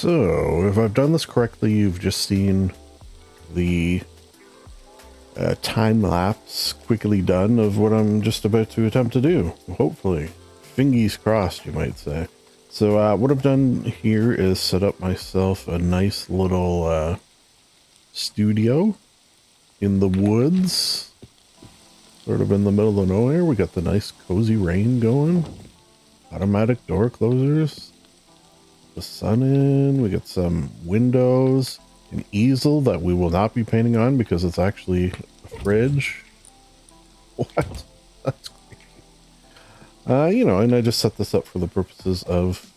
So, if I've done this correctly, you've just seen the time lapse quickly done of what I'm just about to attempt to do. Hopefully. Fingies crossed, you might say. So, what I've done here is set up myself a nice little studio in the woods. Sort of in the middle of nowhere. We got the nice cozy rain going. Automatic door closers. The sun in. We got some windows. An easel that we will not be painting on because it's actually a fridge. What? That's crazy. You know, and I just set this up for the purposes of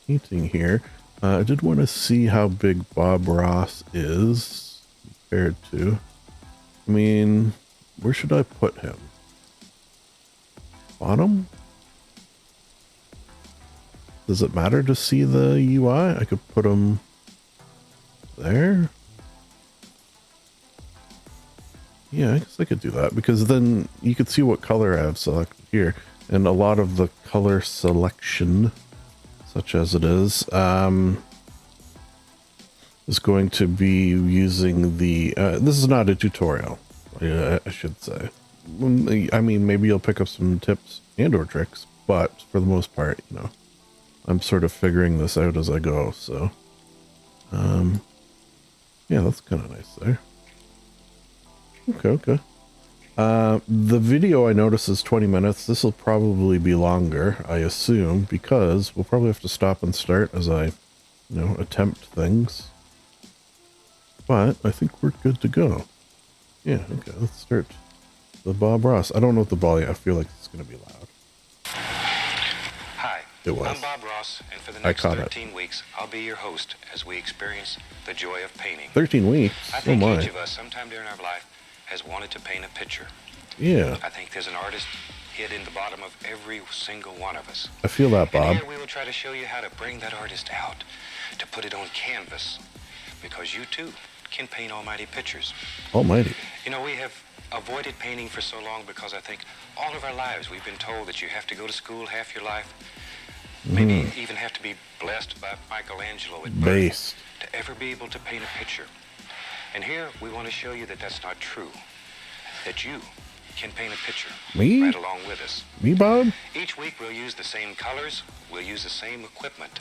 painting here. I did want to see how big Bob Ross is compared to. I mean, where should I put him? Bottom? Does it matter to see the UI? I could put him there. Yeah, I guess I could do that because then you could see what color I have selected here. And a lot of the color selection, such as it is going to be using the, this is not a tutorial, I should say. I mean, maybe you'll pick up some tips and or tricks, but for the most part, you know, I'm sort of figuring this out as I go, so. Yeah, that's kind of nice there. Okay. The video I notice is 20 minutes. This will probably be longer, I assume, because we'll probably have to stop and start as I, you know, attempt things. But I think we're good to go. Yeah, okay, let's start the Bob Ross. I don't know what the volume, I feel like it's going to be loud. Hi, it was. I'm Bob Ross, and for the next 13 weeks, I'll be your host as we experience the joy of painting. 13 weeks? I think each of us, sometime during our life, has wanted to paint a picture. Yeah. I think there's an artist hid in the bottom of every single one of us. I feel that, Bob. And here we will try to show you how to bring that artist out, to put it on canvas, because you too can paint almighty pictures. Almighty. You know, we have avoided painting for so long because I think all of our lives we've been told that you have to go to school half your life, maybe even have to be blessed by Michelangelo at birth to ever be able to paint a picture. And here we want to show you that that's not true, that you can paint a picture right along with us. Me, Bob? Each week we'll use the same colors, we'll use the same equipment.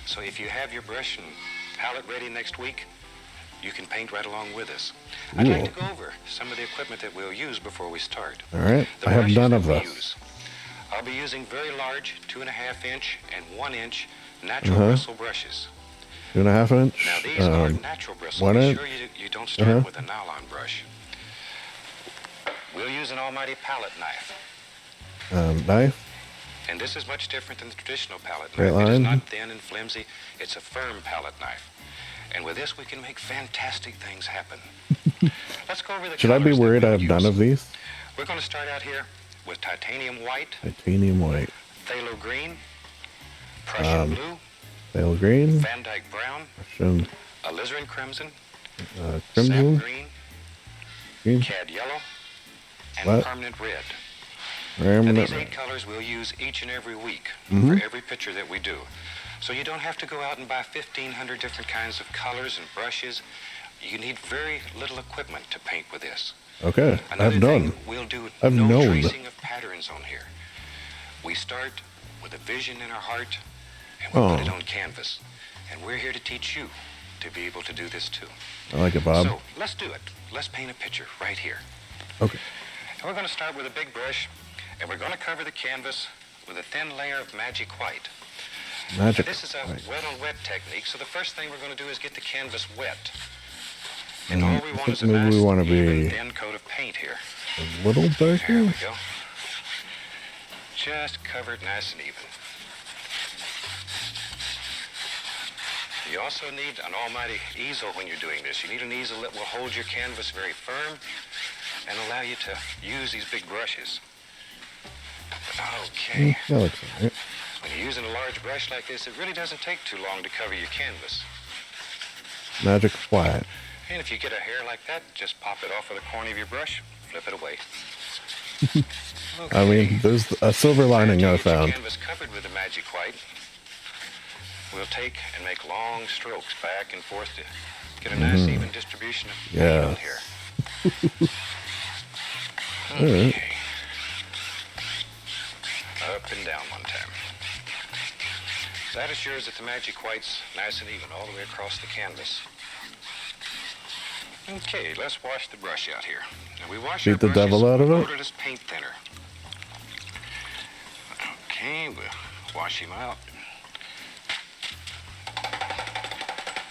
So if you have your brush and palette ready next week, you can paint right along with us. I'd like to go over some of the equipment that we'll use before we start. All right, I have none of this. I'll be using very large 2.5 inch and 1 inch natural bristle brushes. 2.5 inch. Now these are natural bristles. Be sure you don't start with a nylon brush. We'll use an almighty palette knife. Knife? And this is much different than the traditional palette knife. It is not thin and flimsy. It's a firm palette knife. And with this, we can make fantastic things happen. Let's go over the Should I be worried I have none of these? We're going to start out here with titanium white. Titanium white. Phthalo green. Prussian blue. Phthalo green. Van Dyke brown. Prussian. Alizarin crimson. Crimson. Sap green. Cad yellow. And permanent red. And these 8 colors we'll use each and every week for every picture that we do. So you don't have to go out and buy 1,500 different kinds of colors and brushes. You need very little equipment to paint with this. Okay, Another thing, we'll do no tracing of patterns on here. We start with a vision in our heart, and we put it on canvas. And we're here to teach you to be able to do this too. I like it, Bob. So let's do it. Let's paint a picture right here. Okay. And we're going to start with a big brush, and we're going to cover the canvas with a thin layer of magic white. Magic. This is a wet-on-wet technique, so the first thing we're going to do is get the canvas wet. And all we want is a nice even thin coat of paint here. A little darker? There we go. Just cover it nice and even. You also need an almighty easel when you're doing this. You need an easel that will hold your canvas very firm and allow you to use these big brushes. Okay. That looks all right. When you're using a large brush like this, it really doesn't take too long to cover your canvas. Magic flat. And if you get a hair like that, just pop it off with a corner of your brush, flip it away. I mean, there's a silver lining I found. Canvas covered with the magic white. we'll take and make long strokes back and forth to get a nice even distribution of paint on here. Okay. Right. Up and down one time. That assures that the magic white's nice and even all the way across the canvas. Okay, let's wash the brush out here. Now we wash Beat our the devil out of it? odorless paint thinner. Okay, we'll wash him out.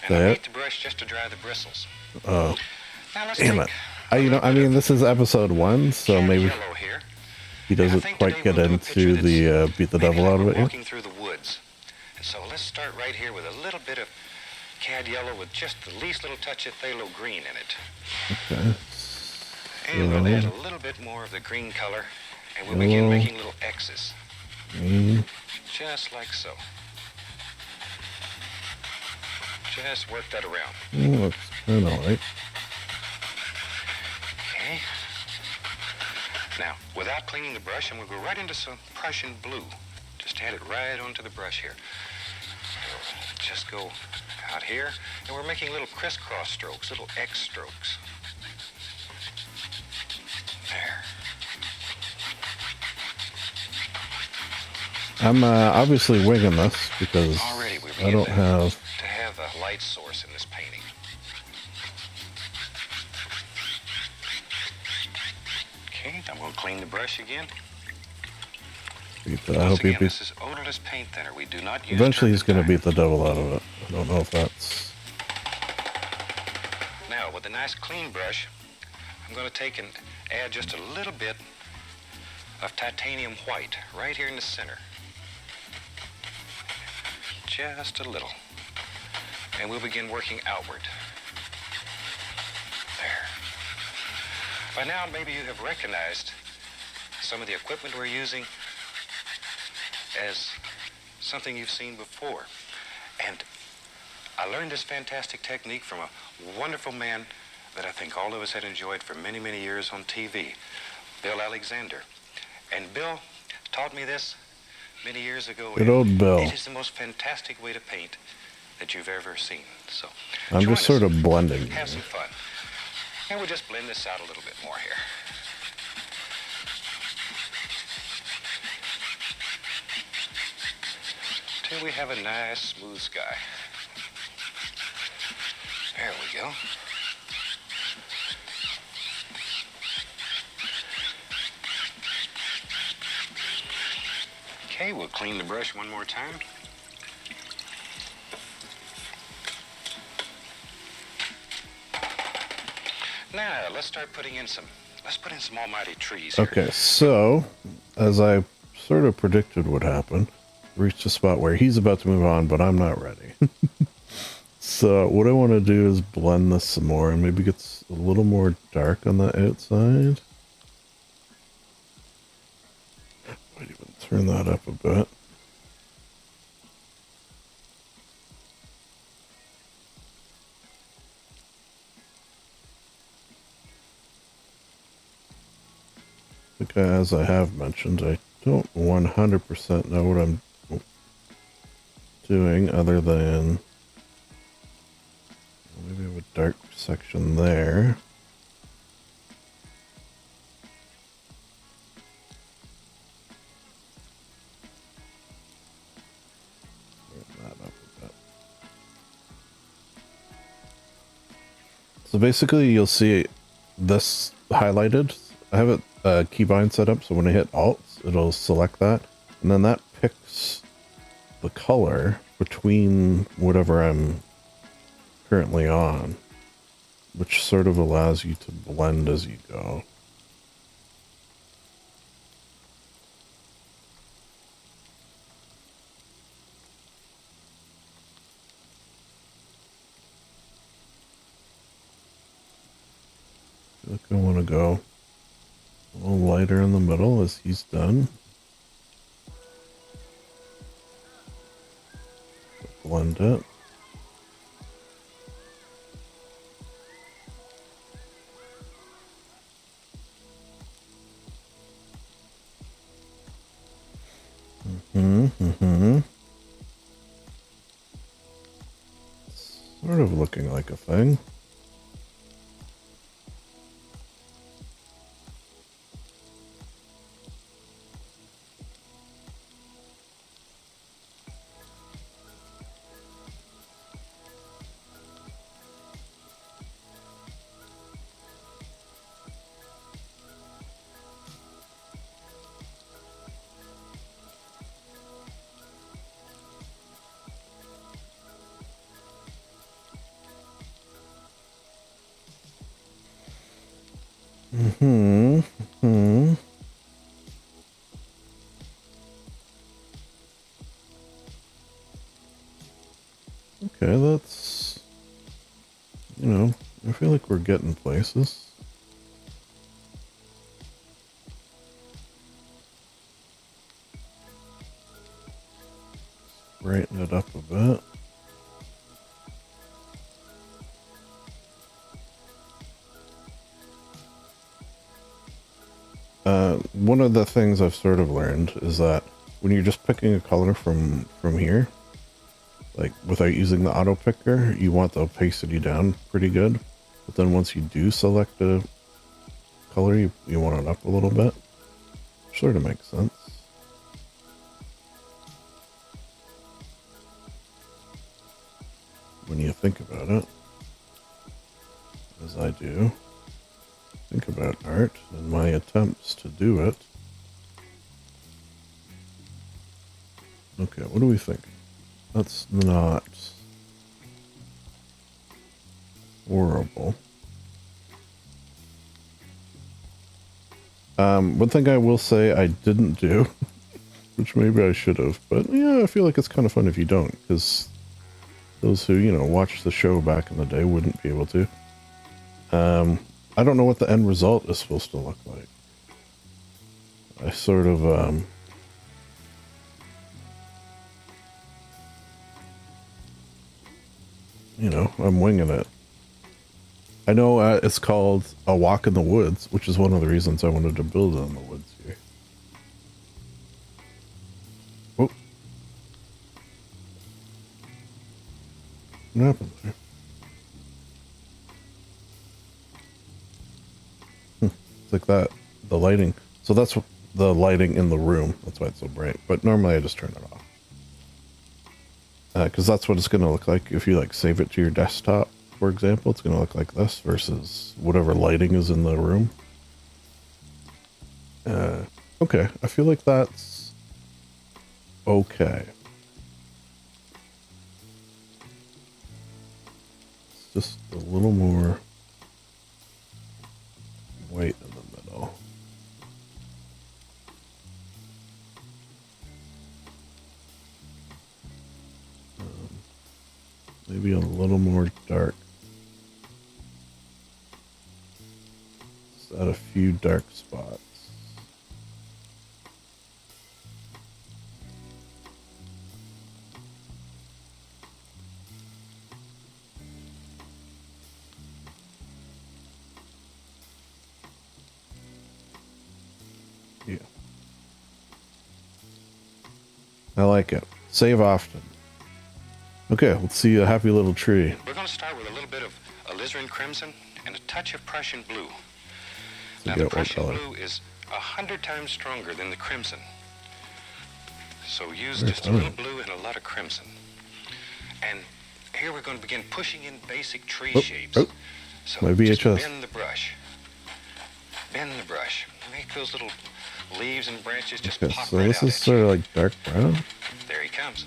And I beat the brush just to dry the bristles. Oh, now let's damn it. I mean, this is episode 1, so maybe he doesn't quite get into the beat the devil out of it yet. Walking through the woods. And so let's start right here with a little bit of cad yellow with just the least little touch of phthalo green in it. Okay. And we'll add a little bit more of the green color, and we'll begin making little X's. Just like so. Just work that around. Looks kind of like. Okay. Now, without cleaning the brush, I'm going to go right into some Prussian blue. Just add it right onto the brush here. Just go out here, and we're making little crisscross strokes, little X strokes. There. I'm obviously winging this because I don't have... to have a light source in this painting. Okay, I'm going to clean the brush again. I hope he this is odorless paint thinner. We do not use eventually he's going to turpentine. beat the devil out of it. I don't know if that's... Now, with a nice clean brush, I'm going to take and add just a little bit of titanium white right here in the center. Just a little. And we'll begin working outward. There. By now, maybe you have recognized some of the equipment we're using as something you've seen before. And I learned this fantastic technique from a wonderful man that I think all of us had enjoyed for many, many years on TV, Bill Alexander. And Bill taught me this many years ago. Good old Bill. It is the most fantastic way to paint that you've ever seen. So I'm just sort of blending. Have some fun. And we'll just blend this out a little bit more here. Till we have a nice smooth sky. There we go. Okay, we'll clean the brush one more time. Now, let's start putting in some, let's put in some almighty trees here. Okay, so, as I sort of predicted would happen, reached a spot where he's about to move on, but I'm not ready. So, what I want to do is blend this some more and maybe get a little more dark on the outside. Might even turn that up a bit. As I have mentioned, I don't 100% know what I'm doing other than maybe have a dark section there. Turn that up a bit. So basically you'll see this highlighted. I have it keybind set up, so when I hit Alt, it'll select that, and then that picks the color between whatever I'm currently on, which sort of allows you to blend as you go. I think I want to go a little lighter in the middle as he's done. Blend it. sort of looking like a thing. Okay, that's, you know, I feel like we're getting places. Brighten it up a bit. One of the things I've sort of learned is that when you're just picking a color from here, like without using the auto picker, you want the opacity down pretty good. But then once you do select a color, you want it up a little bit. Sort of makes sense. When you think about it, as I do, think about art and my attempts to do it. Okay, what do we think? That's not horrible. One thing I will say I didn't do, which maybe I should have, but yeah, I feel like it's kind of fun if you don't, because those who, you know, watched the show back in the day wouldn't be able to. I don't know what the end result is supposed to look like. I sort of, you know, I'm winging it. I know it's called A Walk in the Woods, which is one of the reasons I wanted to build in the woods here. Oh. What happened there? It's like that. The lighting. So that's the lighting in the room. That's why it's so bright. But normally I just turn it off. Because that's what it's going to look like if you like save it to your desktop, for example. It's going to look like this versus whatever lighting is in the room. Okay, I feel like that's okay. It's just a little more white in the middle. Maybe a little more dark. Just add a few dark spots. Yeah. I like it. Save often. Okay, let's see a happy little tree. We're going to start with a little bit of alizarin crimson and a touch of Prussian blue. So now, the Prussian blue is 100 times stronger than the crimson. So use just a little blue and a lot of crimson. And here we're going to begin pushing in basic tree shapes. So my VHS. Just bend the brush. Bend the brush. Make those little leaves and branches just pop so right this out is sort of like dark brown. There he comes.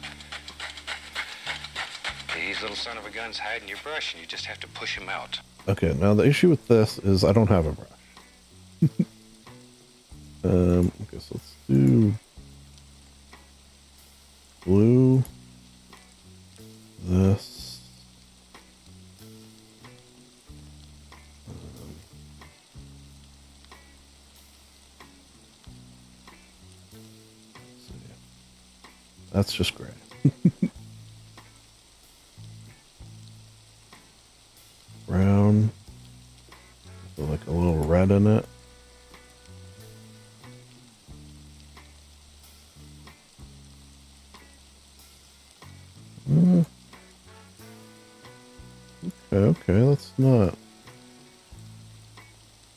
These little son of a guns hide in your brush, and you just have to push him out. Okay, now the issue with this is I don't have a brush. Okay, so let's do blue. This. That's just gray. Brown. So like a little red in it. Okay, that's not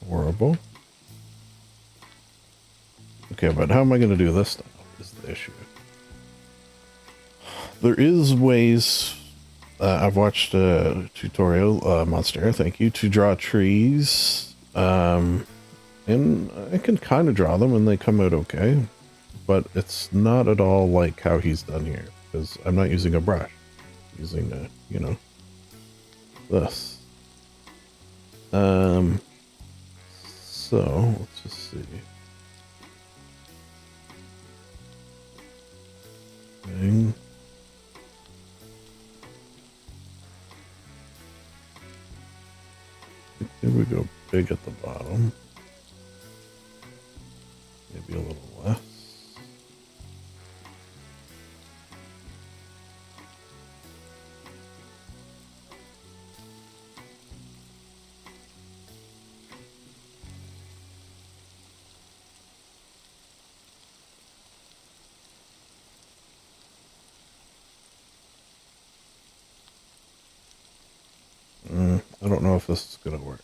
horrible. Okay, but how am I going to do this now is the issue. There is ways, I've watched a tutorial, Monster, thank you, to draw trees, and I can kind of draw them and they come out okay, but it's not at all like how he's done here, because I'm not using a brush, I'm using a, you know, this. So, let's just see. Thing. Here we go, big at the bottom. Maybe a little less. I don't know if this is going to work.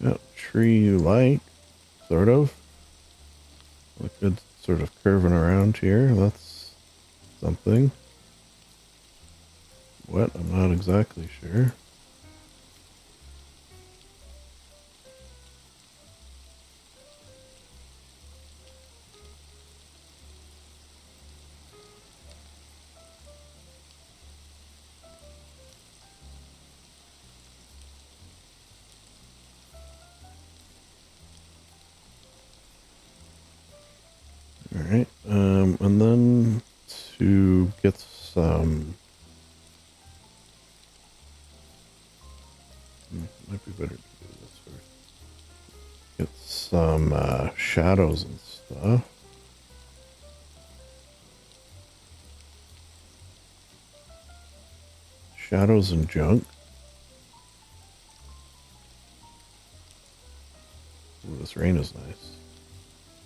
Yep, tree you like, sort of. A good sort of curving around here. That's something. What? I'm not exactly sure. Alright, and then to get some... Might be better to do this first. Get some shadows and stuff. Shadows and junk. Ooh, this rain is nice.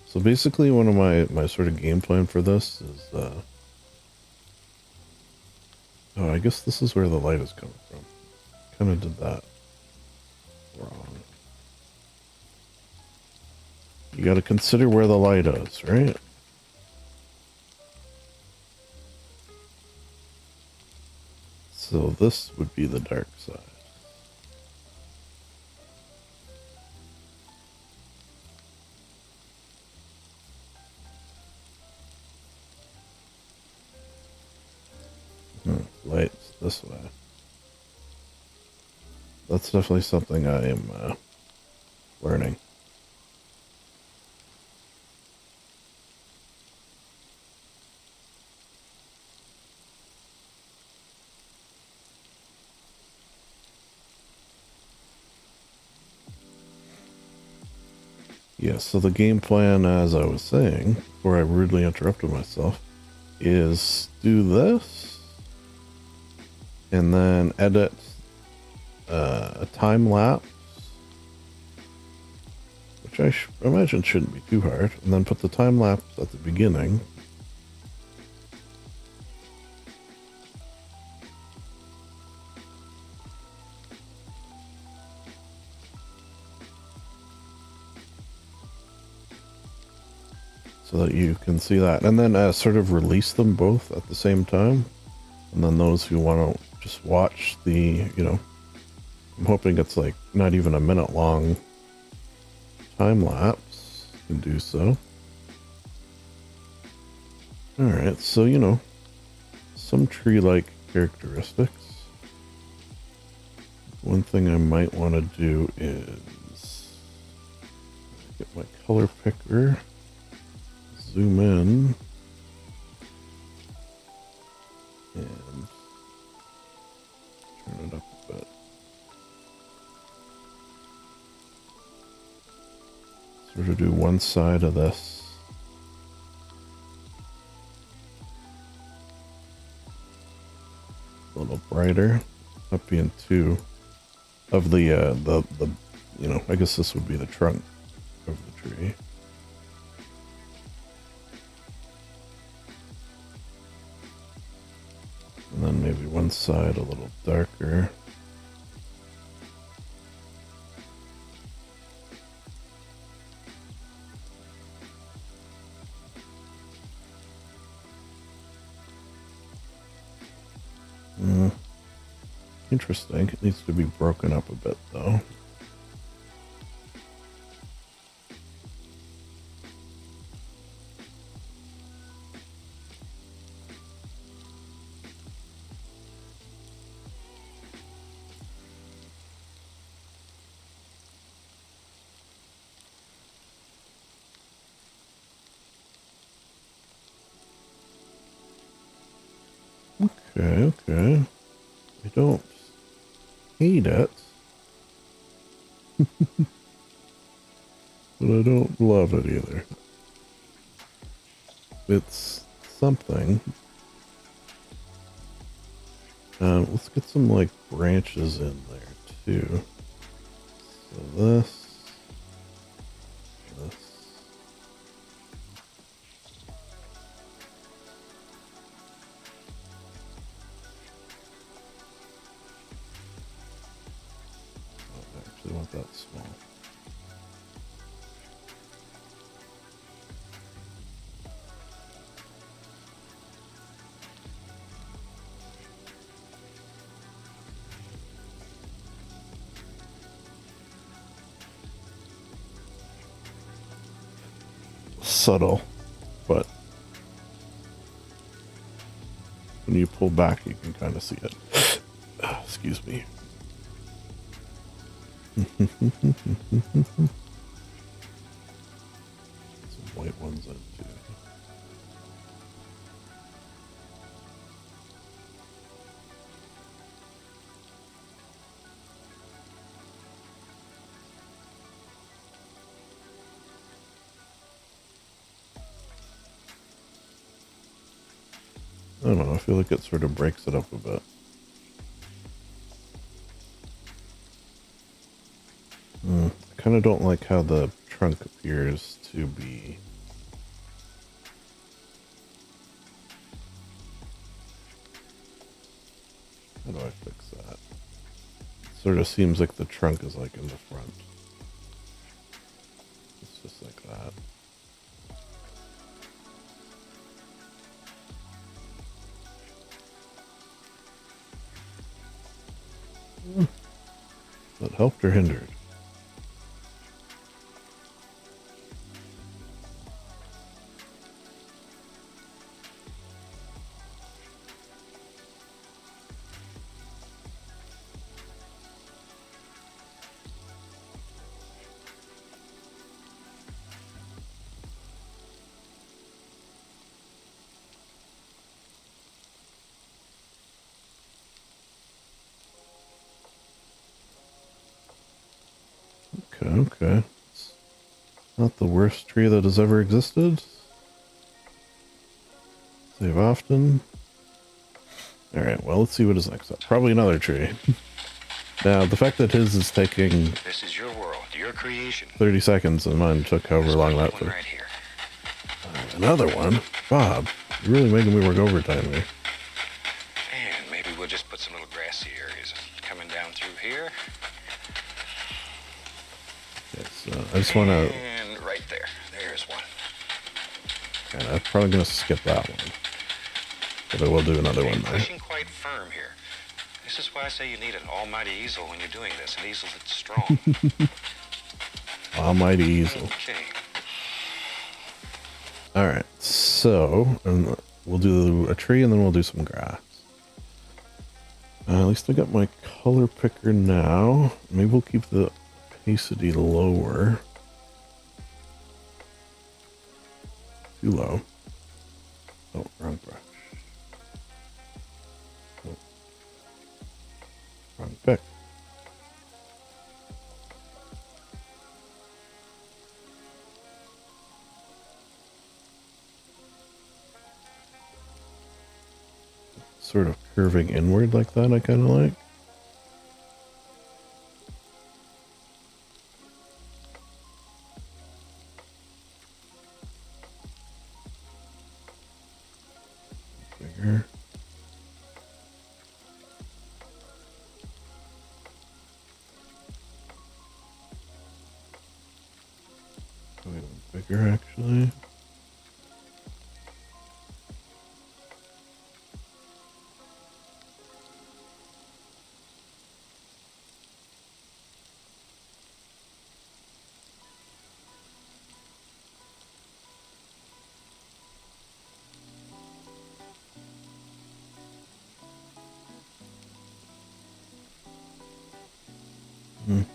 So basically one of my sort of game plan for this is, oh, I guess this is where the light is coming from. Kind of did that wrong. You got to consider where the light is, right? So this would be the dark side. Lights this way. That's definitely something I am learning. Yeah, so the game plan, as I was saying, before I rudely interrupted myself, is do this, and then edit a time lapse, which I imagine shouldn't be too hard, and then put the time lapse at the beginning. So that you can see that, and then sort of release them both at the same time. And then those who want to just watch the, you know, I'm hoping it's like not even a minute long time lapse, can do so. All right, so, you know, some tree-like characteristics. One thing I might want to do is get my color picker, zoom in, and turn it up a bit. sort of do one side of this. A little brighter. Not being too of the you know, I guess this would be the trunk of the tree. And then maybe one side a little darker. Interesting. It needs to be broken up a bit, though. Okay. I don't hate it. But I don't love it either. It's something. Let's get some, like, branches in there, too. So this. I want that small. Subtle, but when you pull back, you can kind of see it. Excuse me. Some white ones in too. I don't know, I feel like it sort of breaks it up a bit. I kind of don't like how the trunk appears to be. How do I fix that? It sort of seems like the trunk is like in the front. It's just like that. That helped or hindered? Okay. It's not the worst tree that has ever existed. Save often. Alright, well, let's see what is next up. Probably another tree. Now, the fact that his is taking... This is your world, your creation. 30 seconds and mine took however long that took. Right here. Another one? Bob, you're really making me work overtime here. And maybe we'll just put some little grassy areas coming down through here. Okay, so I just want to... And right there. There's one. Okay, I'm probably going to skip that one. But I will do another one there. Pushing quite firm here. This is why I say you need an almighty easel when you're doing this. An easel that's strong. Almighty easel. Okay. Alright, so we'll do a tree and then we'll do some grass. At least I got my color picker now. Maybe we'll keep the opacity lower. Too low. Oh, wrong brush. Oh. Wrong pick. Okay, curving inward like that I kind of like. Bigger. Go even bigger actually.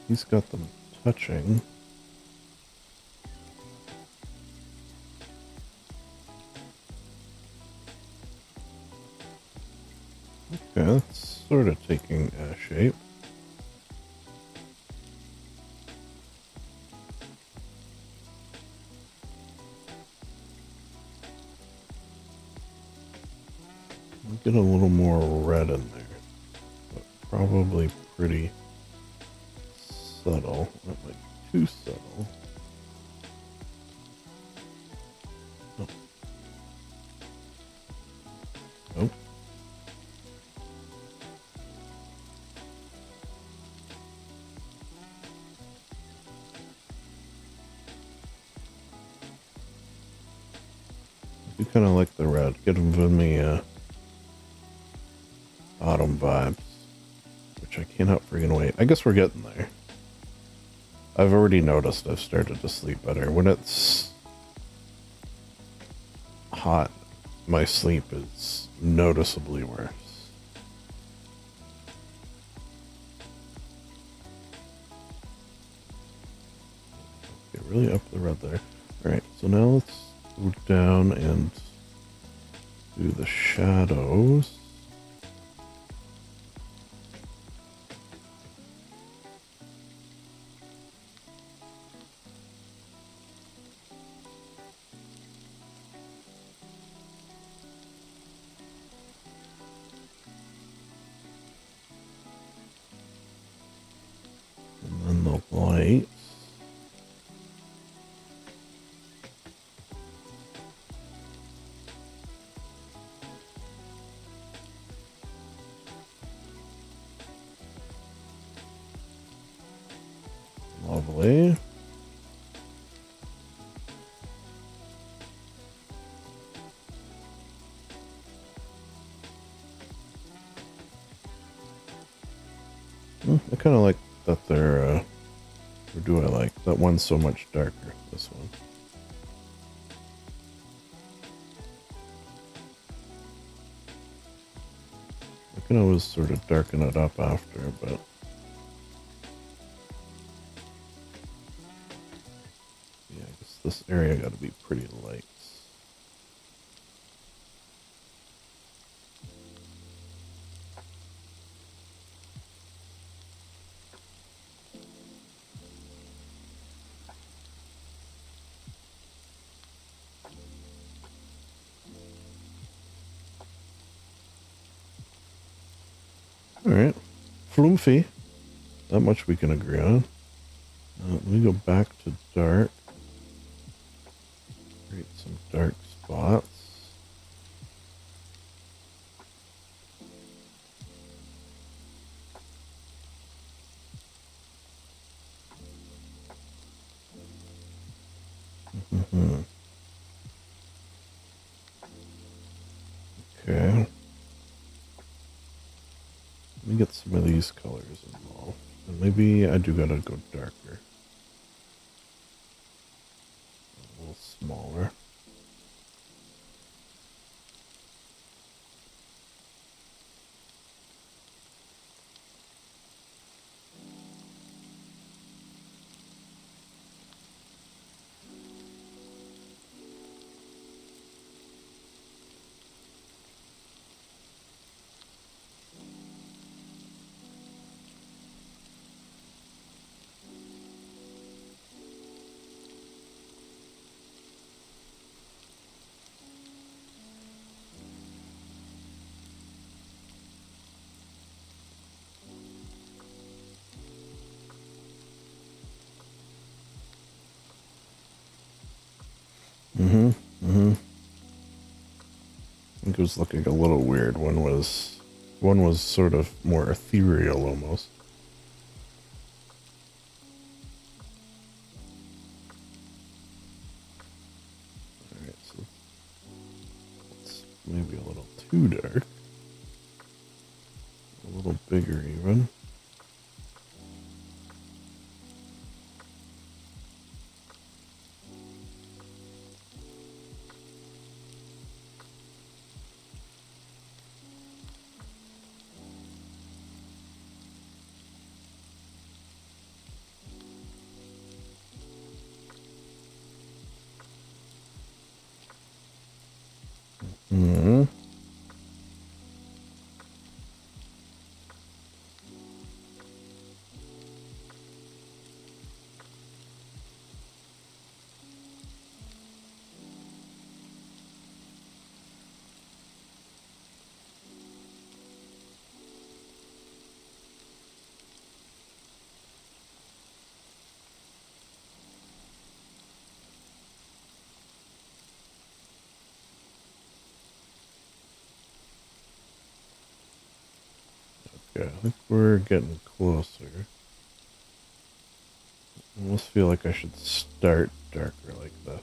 He's got them touching. Okay, that's sort of taking shape. Get a little more red in there, but probably pretty subtle. That might be too subtle. Oh. Nope. I do kind of like the red. Giving me autumn vibes, which I cannot freaking wait. I guess we're getting there. I've already noticed I've started to sleep better. When it's hot, my sleep is noticeably worse. Okay, really up the red there. Alright, so now let's go down and do the shadows. And then the lights. Lovely. I kind of like that they're, or do I like? That one's so much darker, this one. I can always sort of darken it up after, but... yeah, I guess this area got to be pretty light. Alright. Flumphy. That much we can agree on. Let me go back to dark. Create some dark spots. Okay. Let me get some of these colors involved. And maybe I do gotta go darker. A little smaller. I think it was looking a little weird. One was sort of more ethereal almost. Alright, so it's maybe a little too dark. A little bigger even. Mm-hmm. Okay, I think we're getting closer. I almost feel like I should start darker like that.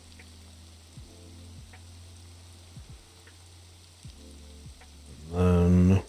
And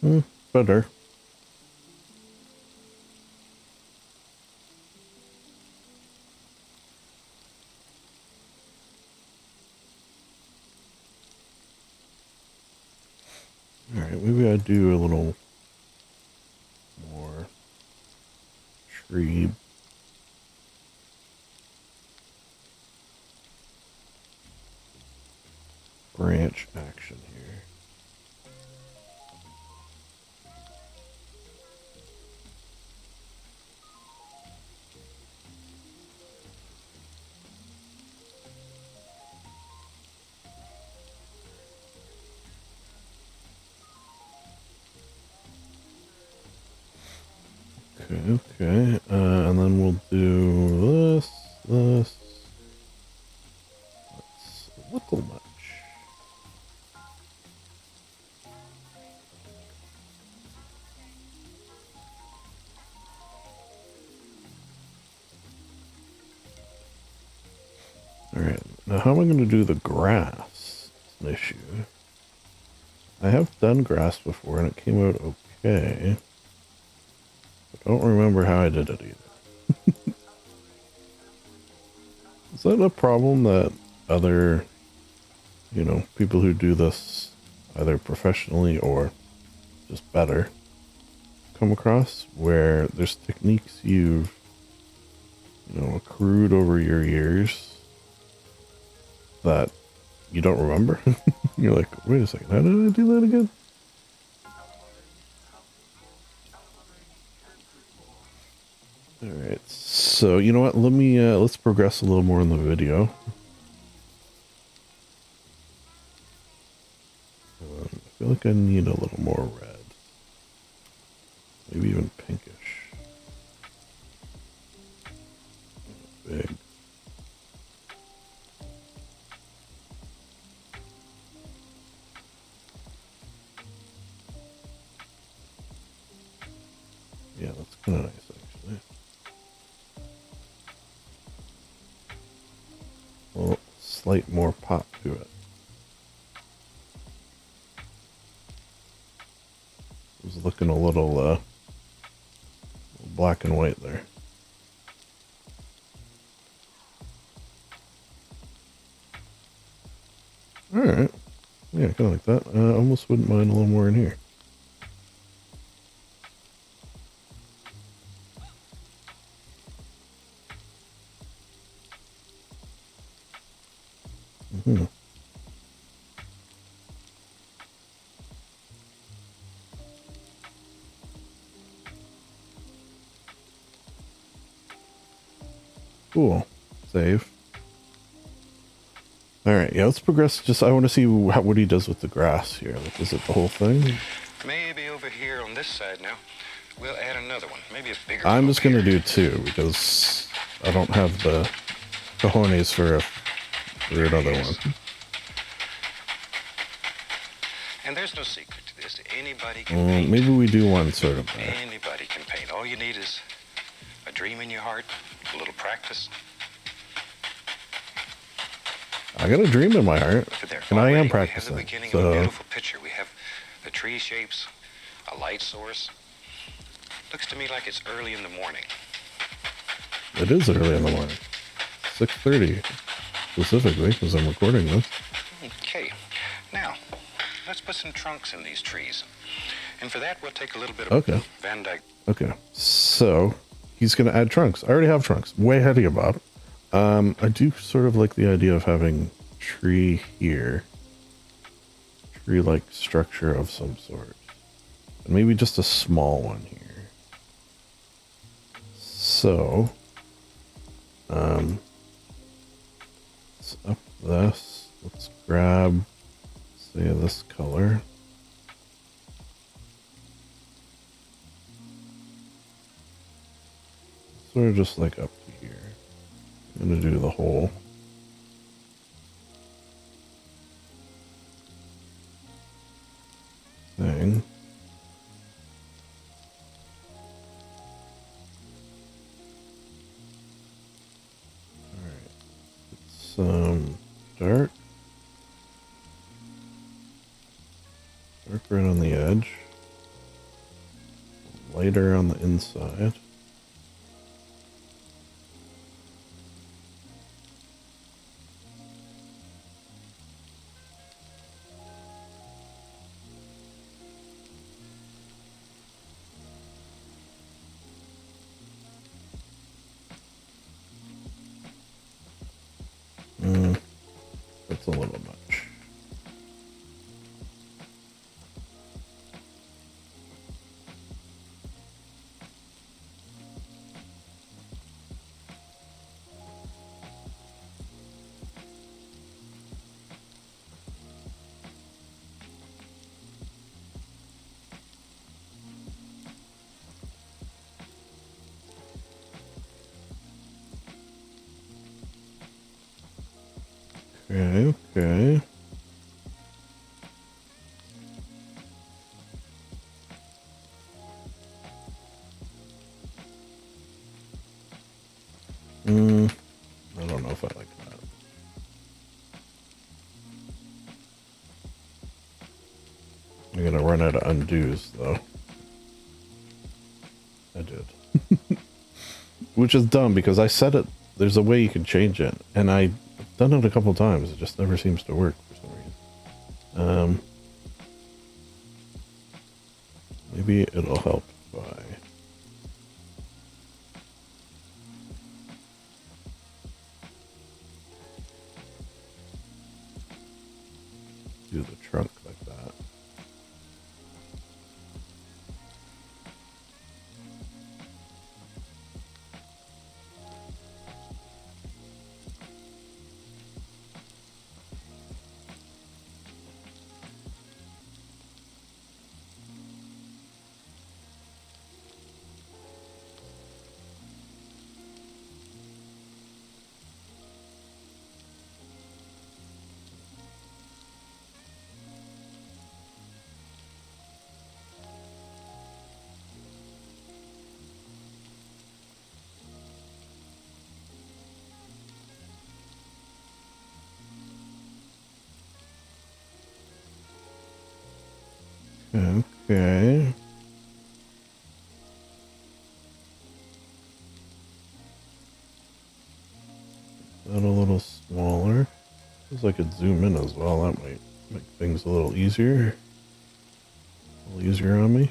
then better. Alright, maybe I do a little more tree branch action here. Okay, and then we'll do this. That's a little much. Alright, now how am I going to do the grass? It's an issue. I have done grass before and it came out okay. I don't remember how I did it either. Is that a problem that other, people who do this either professionally or just better come across, where there's techniques you've, accrued over your years that you don't remember? You're like, wait a second, how did I do that again? Alright, so you know what, let's progress a little more in the video. I feel like I need a little more red. Maybe even pinkish. Big. Yeah, that's kind of nice, actually. Well, slight more pop to it. It was looking a little black and white there. All right. Yeah, kind of like that. I almost wouldn't mind a little more in here. Mm-hmm. Cool. Save. All right. Yeah, let's progress. Just I want to see what he does with the grass here. Like, is it the whole thing? Maybe over here on this side now, we'll add another one. Maybe a bigger I'm slope just going to here. do two because I don't have the cojones for another one. And there's no secret to this. Anybody can paint. Maybe we do one sort of there. Anybody can paint. All you need is a dream in your heart, a little practice. I got a dream in my heart, and I am practicing. We have the beginning of a beautiful picture. We have the tree shapes, a light source. Looks to me like it's early in the morning. It is early in the morning. 6:30, specifically, because I'm recording this. Okay, now, let's put some trunks in these trees. And for that, we'll take a little bit of Van Dyke. Okay, so he's going to add trunks. I already have trunks. Way ahead of you, Bob. I do sort of like the idea of having tree here. Tree-like structure of some sort. And maybe just a small one here. So, let's up this. Let's grab, say, this color. Sort of just like up to here. I'm gonna do the whole thing. Alright. Some dark. Dark right on the edge. Lighter on the inside. That's a little much. Okay. I don't know if I like that. I'm gonna run out of undos, though. I did. Which is dumb, because I said it, there's a way you can change it, and I've done it a couple times, it just never seems to work for some reason. Maybe it'll help by... do the trunk like that. Okay. That a little smaller. suppose I could zoom in as well. That might make things a little easier. A little easier on me.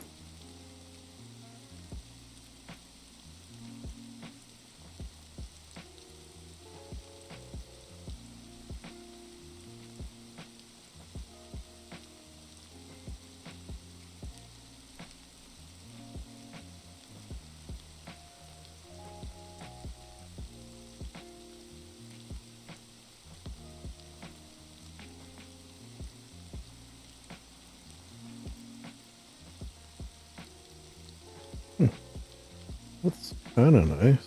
That's kind of nice.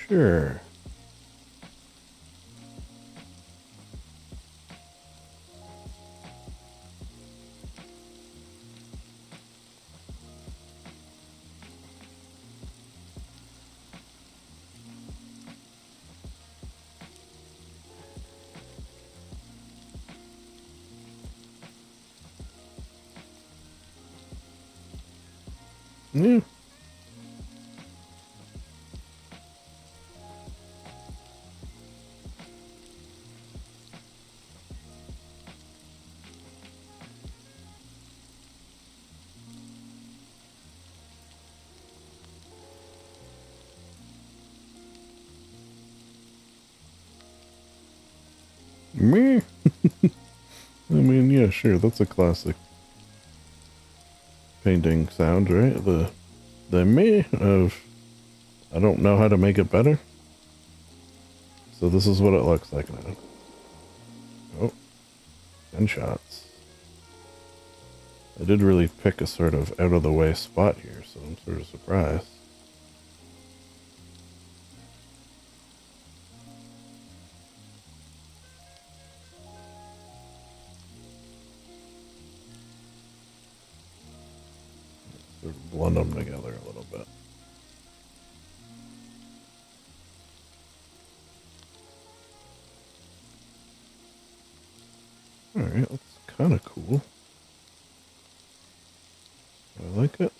Sure. Yeah. Me? I mean, yeah, sure. That's a classic painting sound, right? The me of I don't know how to make it better. So this is what it looks like now. Oh, 10 shots. I did really pick a sort of out of the way spot here, so I'm sort of surprised. Sort of blend them together a little bit. Alright, that's kind of cool. I like it.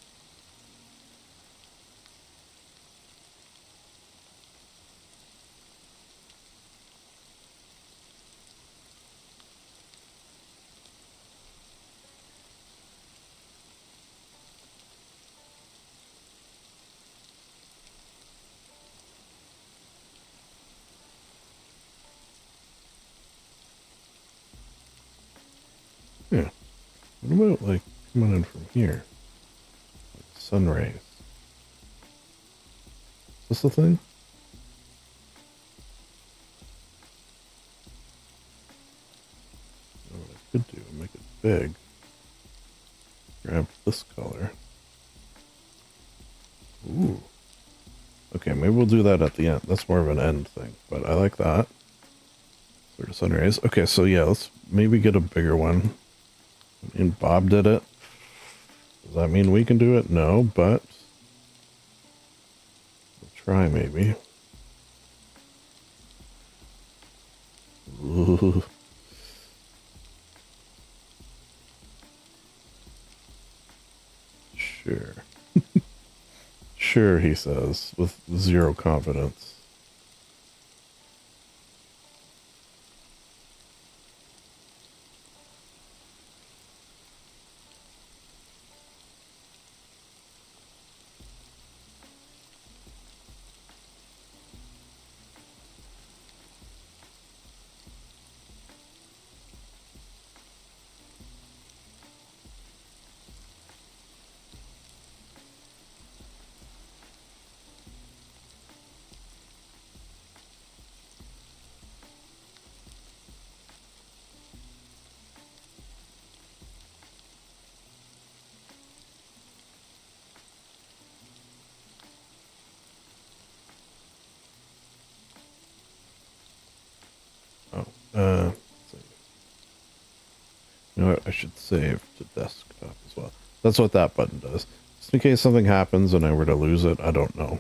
Yeah. What about, like, coming in from here? Like sun rays. Is this the thing? What I could do, make it big. Grab this color. Ooh. Okay, maybe we'll do that at the end. That's more of an end thing, but I like that. Sort of sun rays. Okay, so yeah, let's maybe get a bigger one. And Bob did it. Does that mean we can do it? No, but we'll try maybe. Ooh. Sure. Sure, he says, with zero confidence. Oh, let's see. You know what? I should save to desktop as well. That's what that button does. Just in case something happens and I were to lose it, I don't know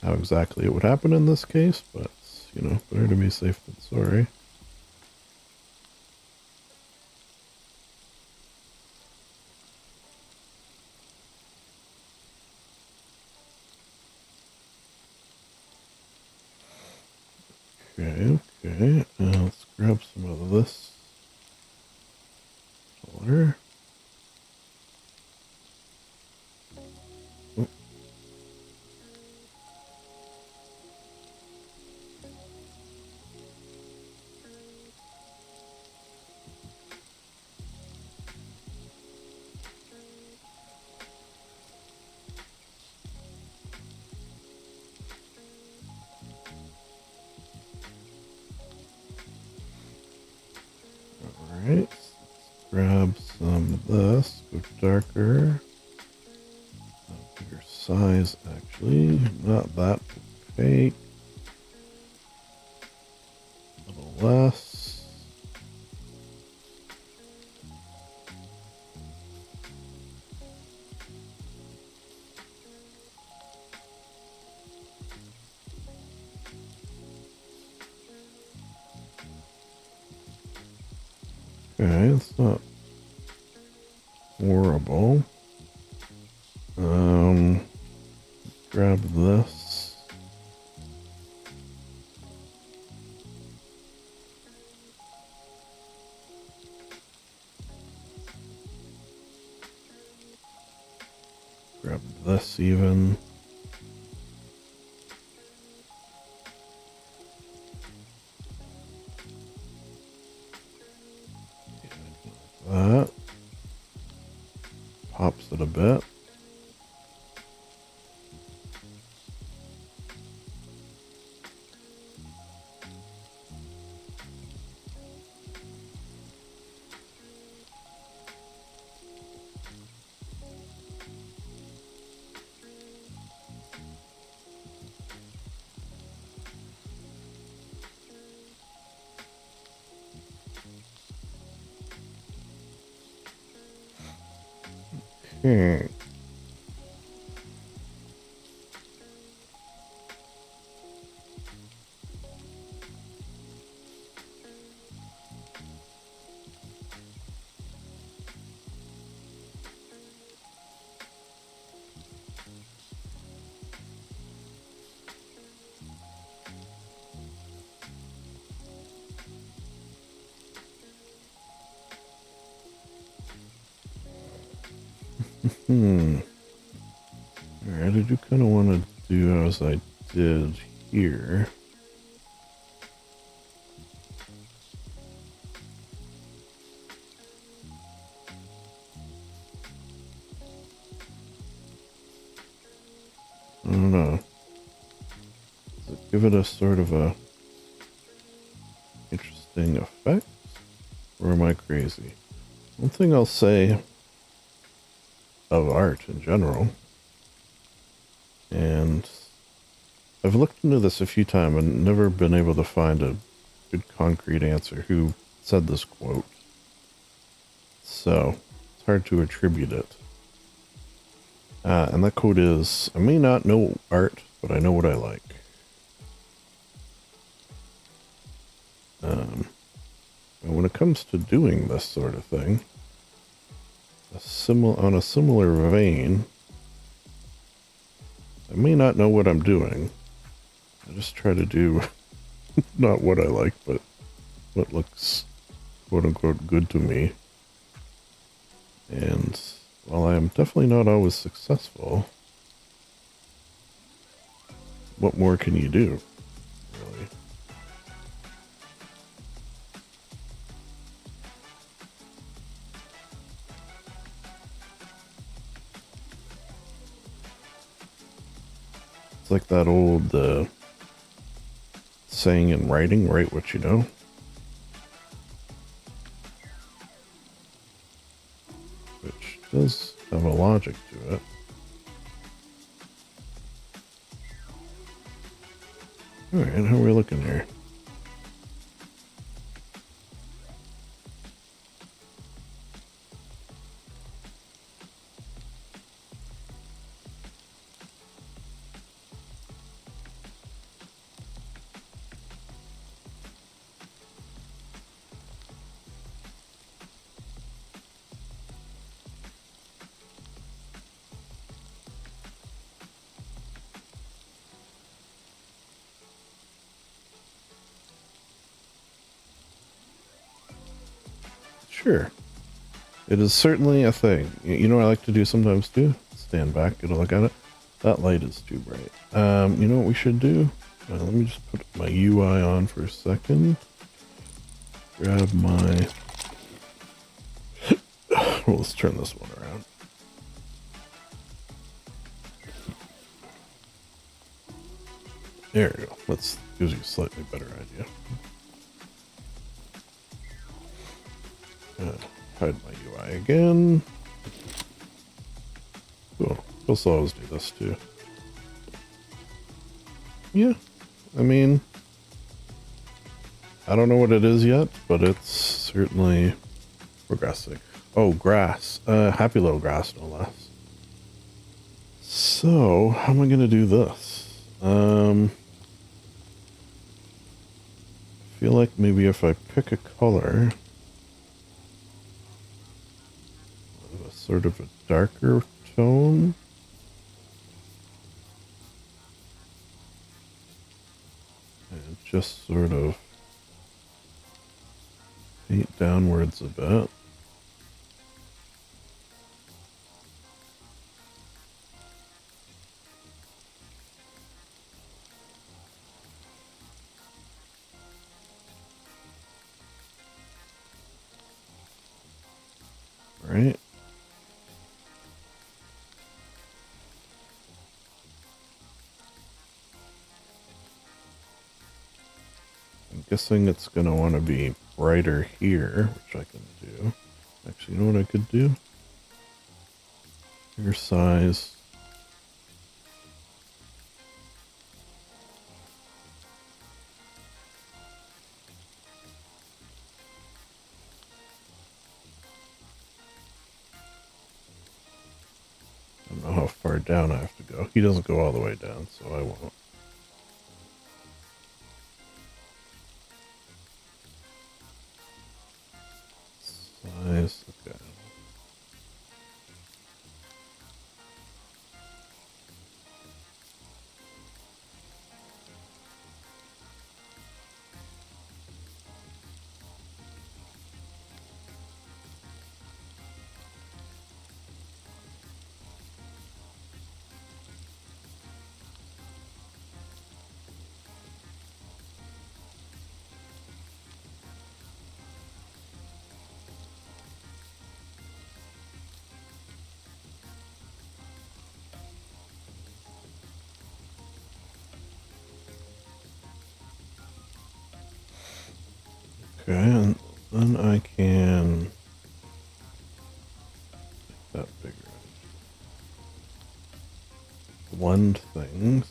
how exactly it would happen in this case, but, you know, better to be safe than sorry. Okay, okay. Let's grab some of this color. Oh. Alright, let's grab some of this, go darker. Bigger size, actually. Not that opaque. A little less. Okay, it's not horrible. Grab this. Grab this even. That pops it a bit. Okay. Alright, I do kind of want to do as I did here. I don't know. Does it give it a sort of a interesting effect? Or am I crazy? One thing I'll say of art in general, and I've looked into this a few times and never been able to find a good concrete answer who said this quote. So it's hard to attribute it. And that quote is, I may not know art, but I know what I like. And when it comes to doing this sort of thing, on a similar vein, I may not know what I'm doing. I just try to do not what I like, but what looks quote unquote good to me. And while I am definitely not always successful, what more can you do, really? It's like that old saying in writing, write what you know. Which does have a logic to it. Alright, how are we looking here? Sure. It is certainly a thing. You know what I like to do sometimes too? Stand back, get a look at it. That light is too bright. You know what we should do? Let me just put my UI on for a second. Grab my... well, let's turn this one around. There we go. Let's gives you a slightly better idea. Hide my UI again. Cool. We'll always do this too. Yeah. I mean, I don't know what it is yet, but it's certainly progressing. Oh, grass. Happy little grass, no less. So, how am I going to do this? I feel like maybe if I pick a color, a sort of a darker tone, and just sort of paint downwards a bit. Right. I'm guessing it's going to want to be brighter here, which I can do. Actually, you know what I could do? Your size. I don't know how far down I have to go. He doesn't go all the way down, so I won't. Size, okay. Okay, and then I can make that bigger. Blend things.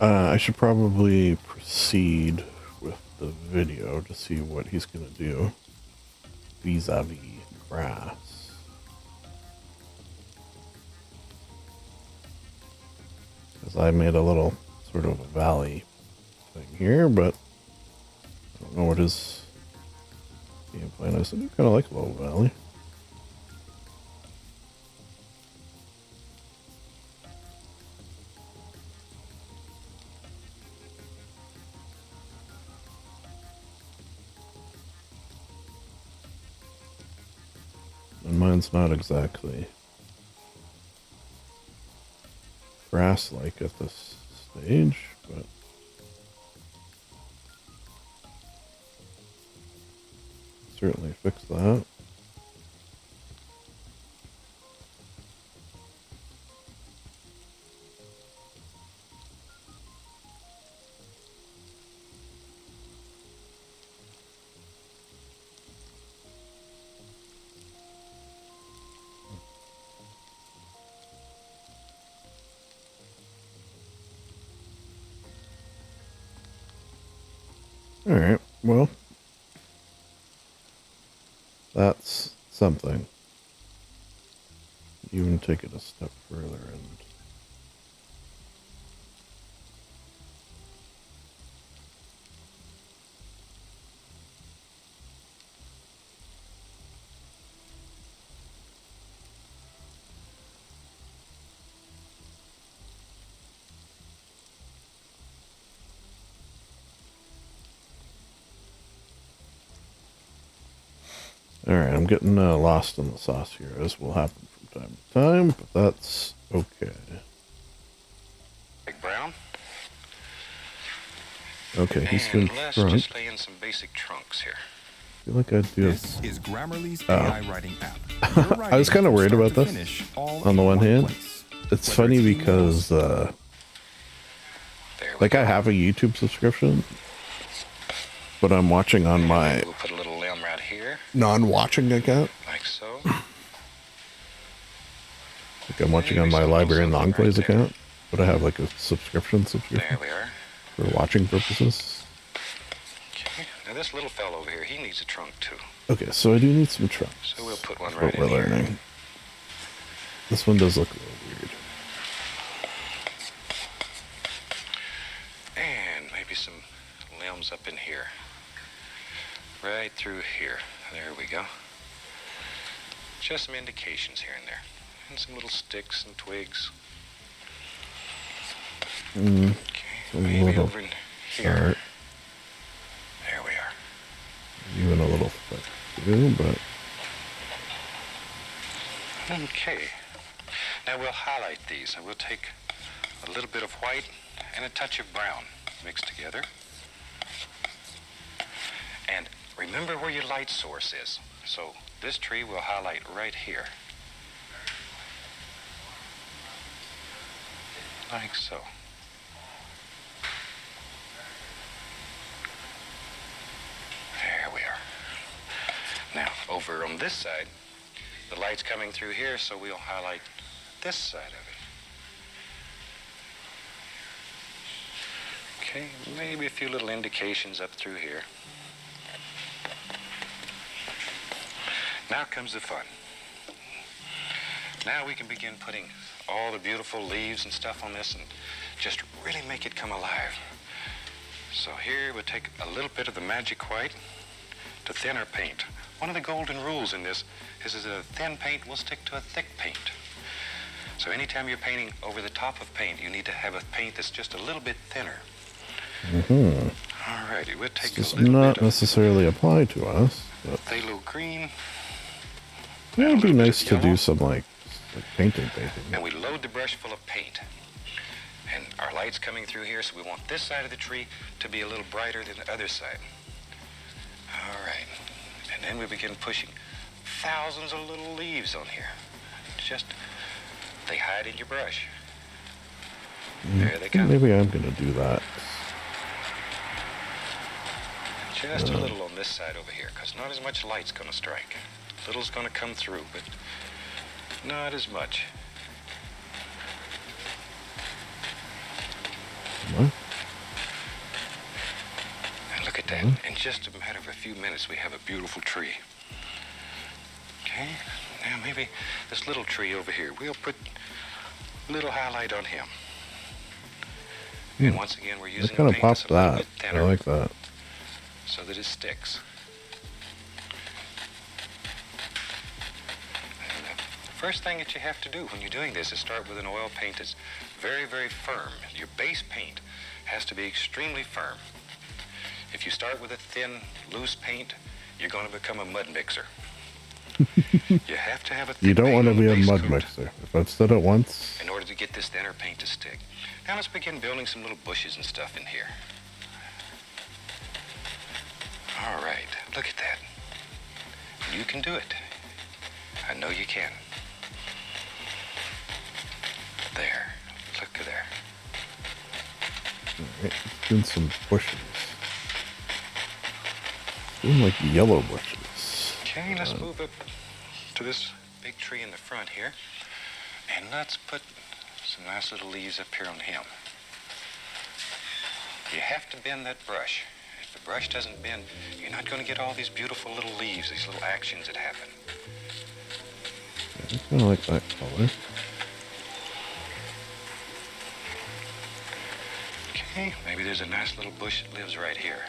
I should probably proceed with the video to see what he's going to do vis-a-vis grass. Because I made a little sort of a valley thing here, but I don't know what his game plan is. I do kind of like a little valley. And mine's not exactly grass-like at this stage, but certainly fix that. All right. Well, that's something. Even take it a step further and all right, I'm getting lost in the sauce here, as will happen from time to time, but that's okay. Big brown. Okay, he's And been let's shrunk. just lay in some basic trunks here. I feel like I do. This is Grammarly's AI writing app. I was kind of worried about this. On the one hand, it's funny because, like, I have a YouTube subscription, but I'm watching on my We'll put a little limb right here, non-watching account. like so. Like I'm watching on my library and Longplays account, but I have like a subscription There we are. for watching purposes. Okay. Now this little fellow over here, he needs a trunk too. Okay, so I do need some trunks. So we'll put one That's right what in we're here. learning. This one does look a little weird. And maybe some limbs up in here. Right through here. There we go. Just some indications here and there. And some little sticks and twigs. Okay, maybe little over in here. Alright, There we are. even a little thick too, but Okay. Now we'll highlight these. And we'll take a little bit of white and a touch of brown mixed together. And remember where your light source is. So this tree will highlight right here. Like so. There we are. Now, over on this side, the light's coming through here, so we'll highlight this side of it. Okay, maybe a few little indications up through here. Now comes the fun. Now we can begin putting all the beautiful leaves and stuff on this and just really make it come alive. So here we'll take a little bit of the magic white to thin our paint. One of the golden rules in this is that a thin paint will stick to a thick paint. So anytime you're painting over the top of paint, you need to have a paint that's just a little bit thinner. All righty, we'll take this a does little not bit of necessarily apply to us. But phthalo green. yeah, it'd be a little bit nice of to yellow. do some like painting. And we load the brush full of paint. And our light's coming through here, so we want this side of the tree to be a little brighter than the other side. All right. And then we begin pushing thousands of little leaves on here. Just, they hide in your brush. There they come. Maybe I'm gonna do that. Just a little on this side over here, because not as much light's going to strike. Little's going to come through, but not as much. What? And look at that. In just a matter of a few minutes, we have a beautiful tree. Okay. Now maybe this little tree over here, we'll put a little highlight on him. And once again, we're I using kind a of paint popped that's a little that. bit I thinner like that. so that it sticks. And the first thing that you have to do when you're doing this is start with an oil paint that's very, very firm. Your base paint has to be extremely firm. If you start with a thin, loose paint, you're going to become a mud mixer. You have to have a thick You don't paint want to on the be a base mud coat mixer. If I've said it once, in order to get this thinner paint to stick. Now let's begin building some little bushes and stuff in here. All right, look at that. You can do it. I know you can. There, look at there. alright, doing some bushes. Doing like yellow bushes. Okay, let's move up to this big tree in the front here. And let's put some nice little leaves up here on him. You have to bend that brush. If the brush doesn't bend, you're not going to get all these beautiful little leaves, these little actions that happen. I kind of like that color. Okay, maybe there's a nice little bush that lives right here.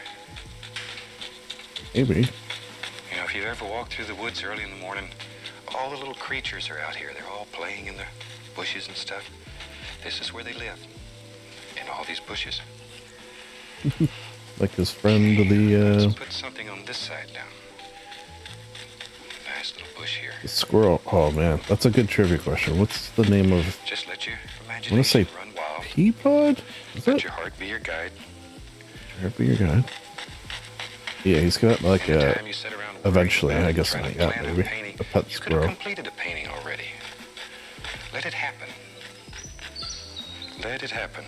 Maybe. You know, if you've ever walked through the woods early in the morning, all the little creatures are out here. They're all playing in the bushes and stuff. This is where they live, in all these bushes. Like his friend, Let's put something on this side now. Nice little bush here. the squirrel. Oh man, that's a good trivia question. What's the name of? Just let your I want to imagination say run wild. Peapod. Is Let it? your heart be your guide. Heart be your guide. Yeah, he's got like a. Anytime you sit around worrying Eventually, about I it, guess trying not to yet. plan Maybe painting, a pet you could have squirrel. completed a painting already. Let it happen. Let it happen.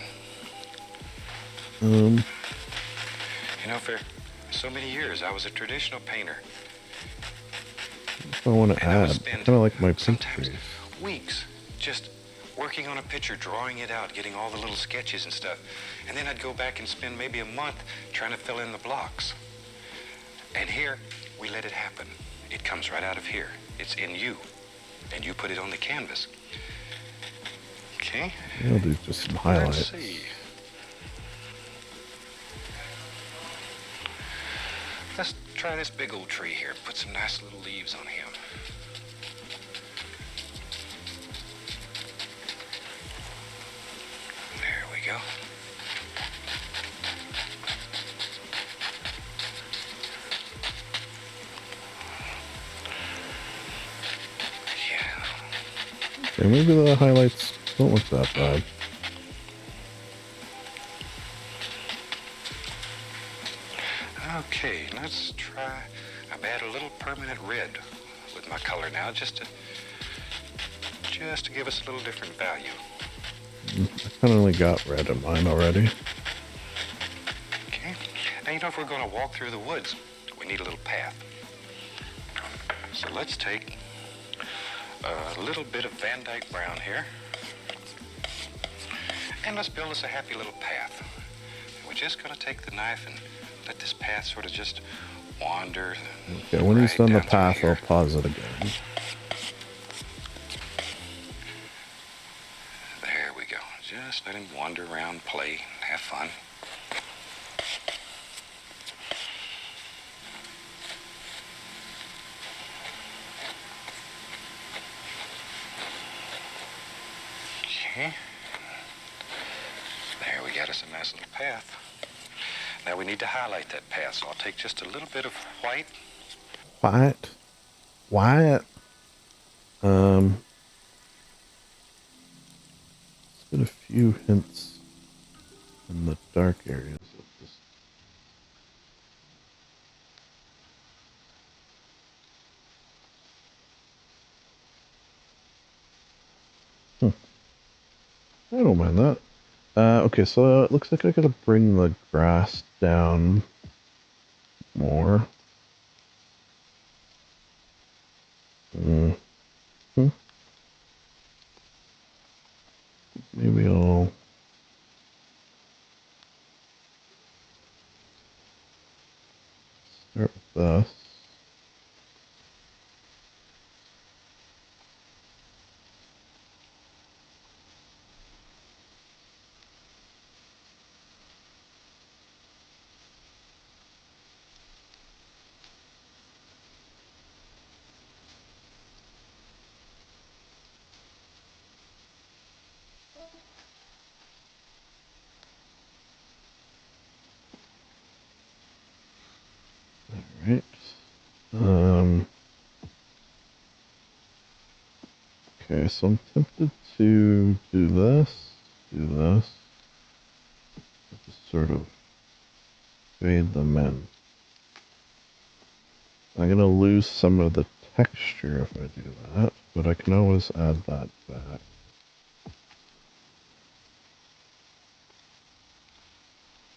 You know, for so many years, I was a traditional painter. I want to And I would add. spend Kind of like my sometimes pictures. weeks just working on a picture, drawing it out, getting all the little sketches and stuff. And then I'd go back and spend maybe a month trying to fill in the blocks. And here, we let it happen. It comes right out of here. It's in you. And you put it on the canvas. Okay? I'll do just some highlights. Let's see. Let's try this big old tree here. Put some nice little leaves on him. There we go. Yeah. Okay, maybe the highlights don't look that bad. Okay, let's try. I've added a little permanent red with my color now, just to give us a little different value. I kind of only got red in mine already. Okay. Now you know, if we're going to walk through the woods, we need a little path. So let's take a little bit of Van Dyke brown here, and let's build us a happy little path. We're just going to take the knife and let this path sort of just wander. Okay, when he's done the down through path, I'll here. pause it again. There we go. Just let him wander around, play, have fun. Okay. There, we got us a nice little path. Now we need to highlight that path, so I'll take just a little bit of white. Wyatt. Let's get a few hints in the dark areas of this. I don't mind that. Okay, so it looks like I gotta bring the grass down more. Hmm. Maybe I'll start with this. Alright. Okay, so I'm tempted to do this, just sort of fade them in. I'm gonna lose some of the texture if I do that, but I can always add that back.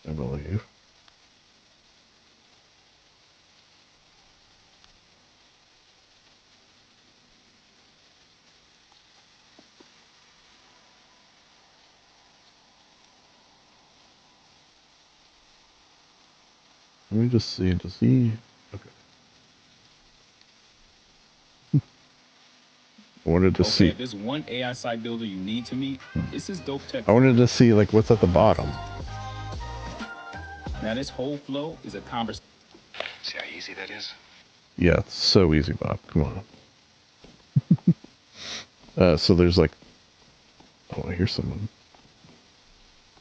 I believe. Let me just see. Does he? Okay. I wanted to see. If there's one AI site builder you need to meet, this is dope tech. I wanted to see like what's at the bottom. Now this whole flow is a conversation. See how easy that is? Yeah, it's so easy, Bob. Come on. So there's like, oh, I hear someone.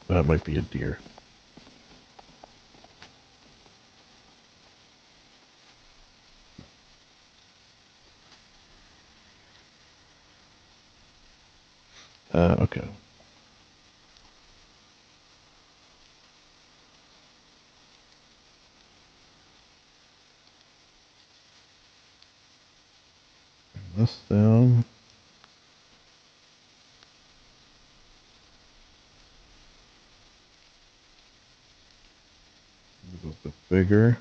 That might be a deer. Okay. Bring this down. A little bit bigger.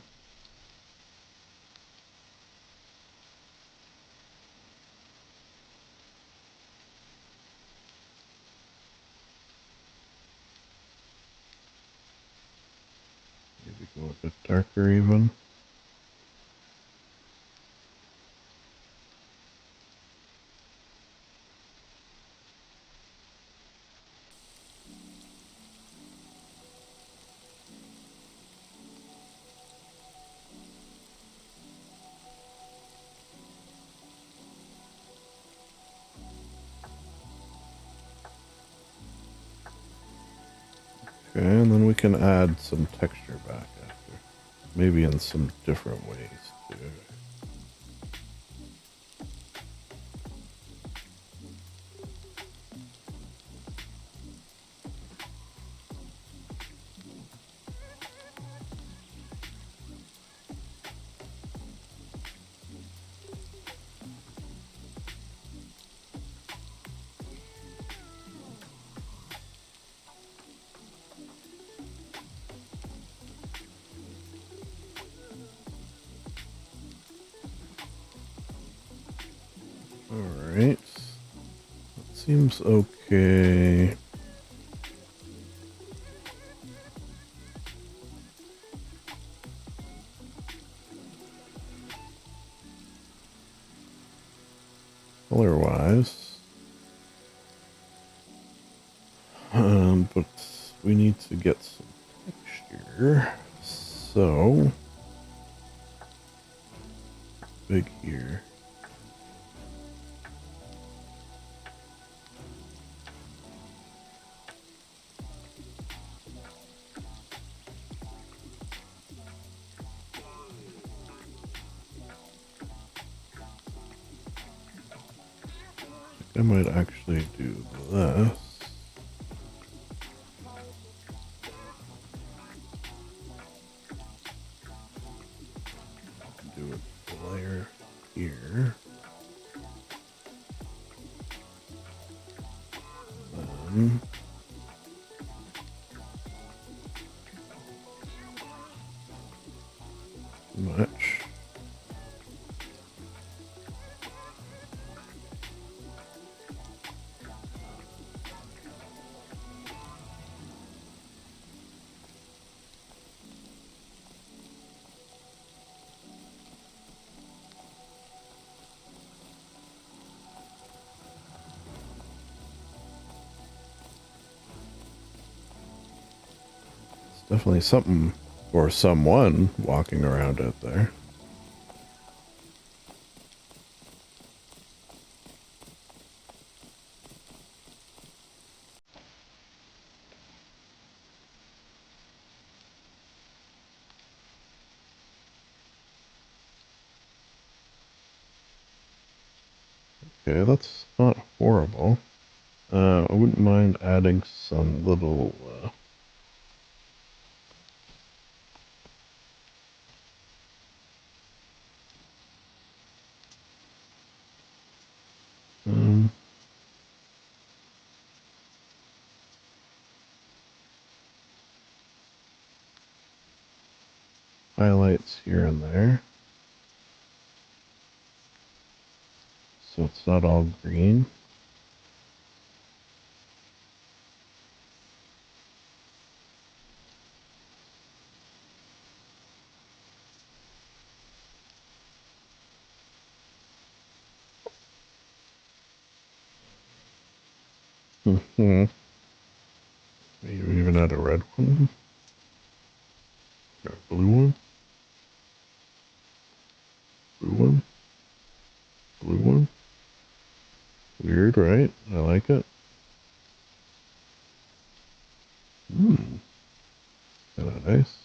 Maybe go a bit darker even. Okay, and then we can add some texture back after. Maybe in some different ways too. Alright. That seems okay. Color-wise. But we need to get some texture. So, big here. I might actually do this. Do a layer here. Then much. Definitely something or someone walking around out there. Okay, that's not horrible. I wouldn't mind adding some little um, highlights here and there. So it's not all green. Mm-hmm. You even had a red one? Or a blue one? Blue one? Blue one? Weird, right? I like it. Kind of nice.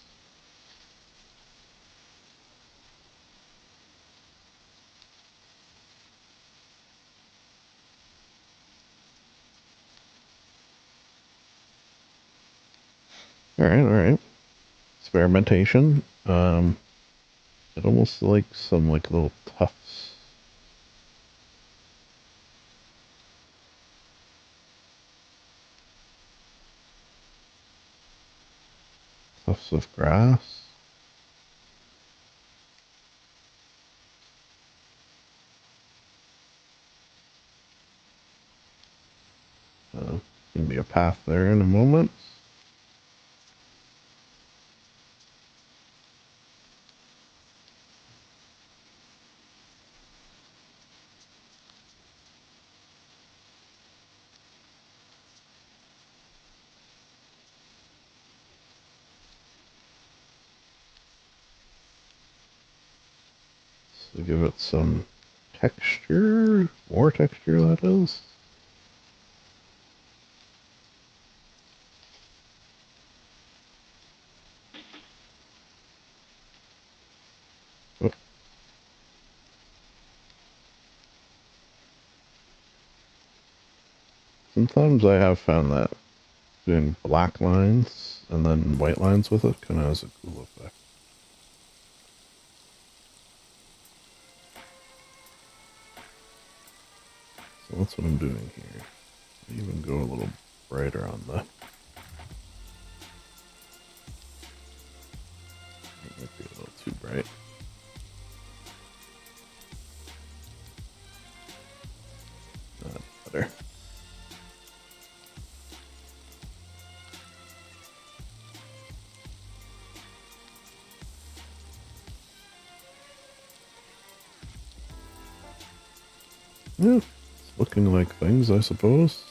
All right, all right. Experimentation. It almost like some like little tufts. Tufts of grass. Gonna be a path there in a moment. So give it some texture, more texture that is. Oh. Sometimes I have found that doing black lines and then white lines with it kind of has a cool effect. So that's what I'm doing here. Even go a little brighter on the. It might be a little too bright. That's better. Yeah, it's looking like things, I suppose.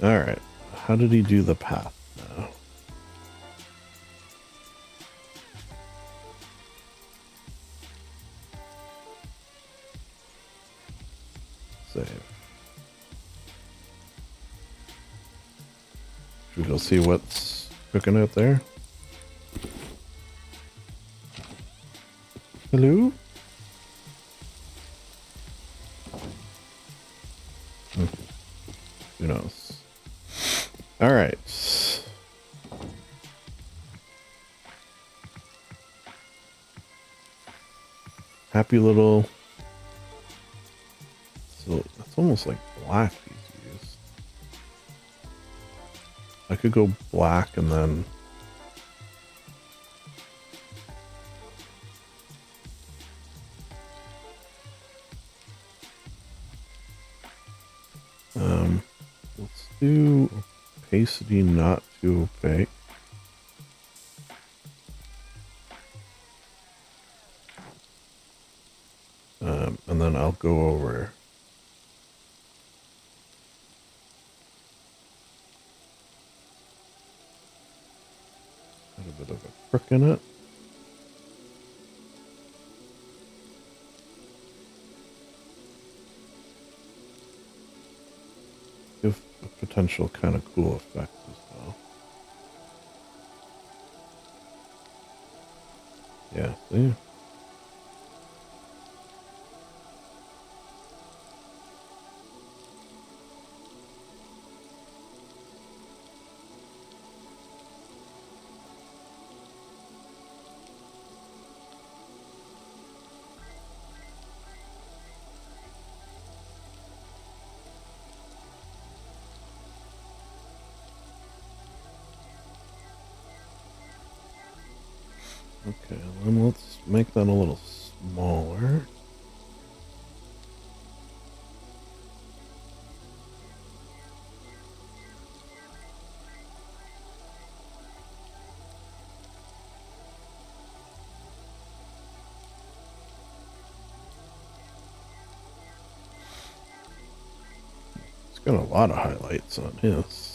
Alright, how did he do the path now? Save. Should we go see what's cooking out there? Hello? Who knows? Alright. Happy little. So it's almost like black he's used. I could go black and then. Let's do opacity not too opaque. And then I'll go over. Got a bit of a crook in it. Give a potential kind of cool effect as well. Yeah, see? Okay, then let's make that a little smaller. Got a lot of highlights on his.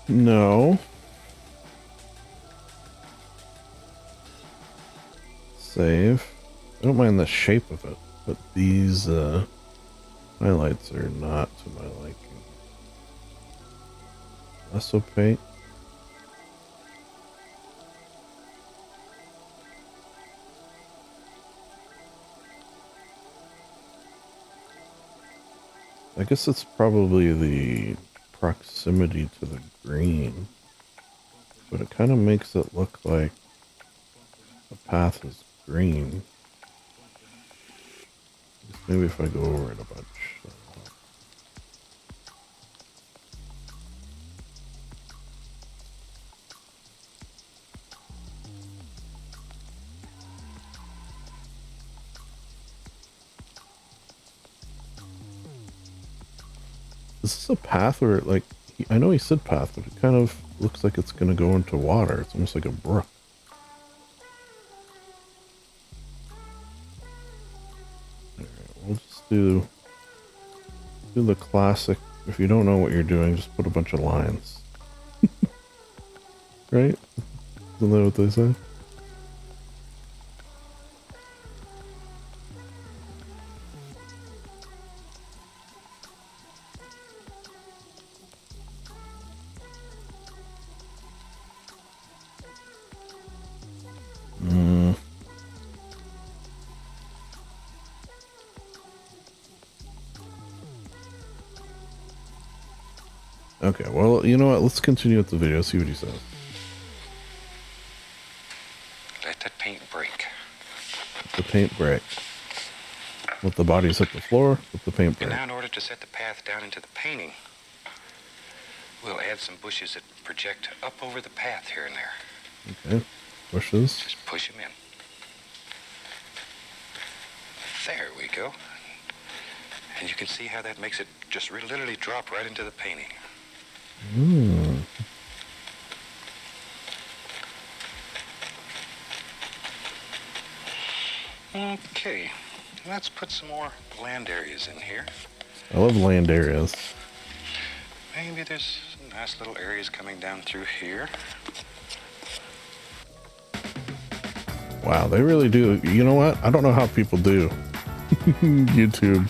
No. Save. I don't mind the shape of it, but these highlights are not to my liking. Less opaque. I guess it's probably the proximity to the green, but it kind of makes it look like the path is green. Maybe if I go over it a bunch. Is this a path or like, I know he said path, but it kind of looks like it's going to go into water. It's almost like a brook. Alright, we'll just do the classic. If you don't know what you're doing, just put a bunch of lines. Right? Isn't that what they say? Okay, well, you know what? Let's continue with the video, see what he says. Let that paint break. Let the paint break. Let the bodies hit the floor, let the paint break. And now in order to set the path down into the painting, we'll add some bushes that project up over the path here and there. Okay, bushes. Just push them in. There we go. And you can see how that makes it just literally drop right into the painting. Okay, let's put some more land areas in here. I love land areas. Maybe there's some nice little areas coming down through here. Wow, they really do. You know what? I don't know how people do YouTube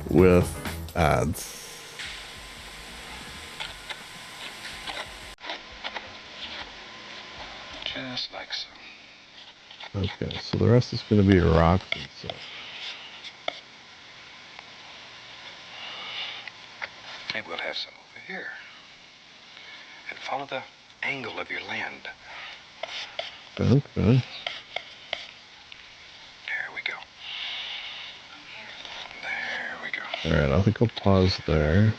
with ads. Just like so. Okay, so the rest is going to be rocks and stuff. Maybe we'll have some over here. And follow the angle of your land. Okay. There we go. There we go. Alright, I think I'll pause there.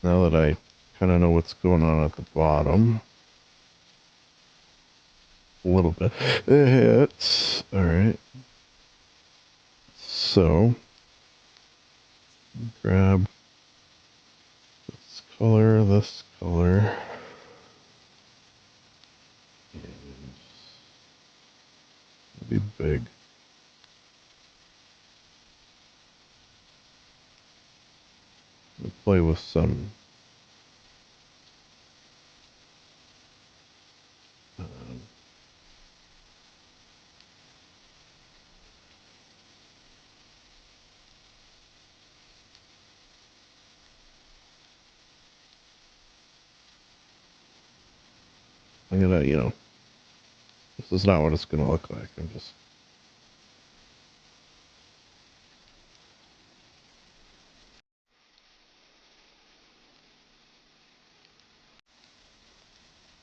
Now that I kind of know what's going on at the bottom. A little bit. It's alright. So grab this color, this color. And be big. We'll play with some I'm gonna, you know, this is not what it's gonna look like. I'm just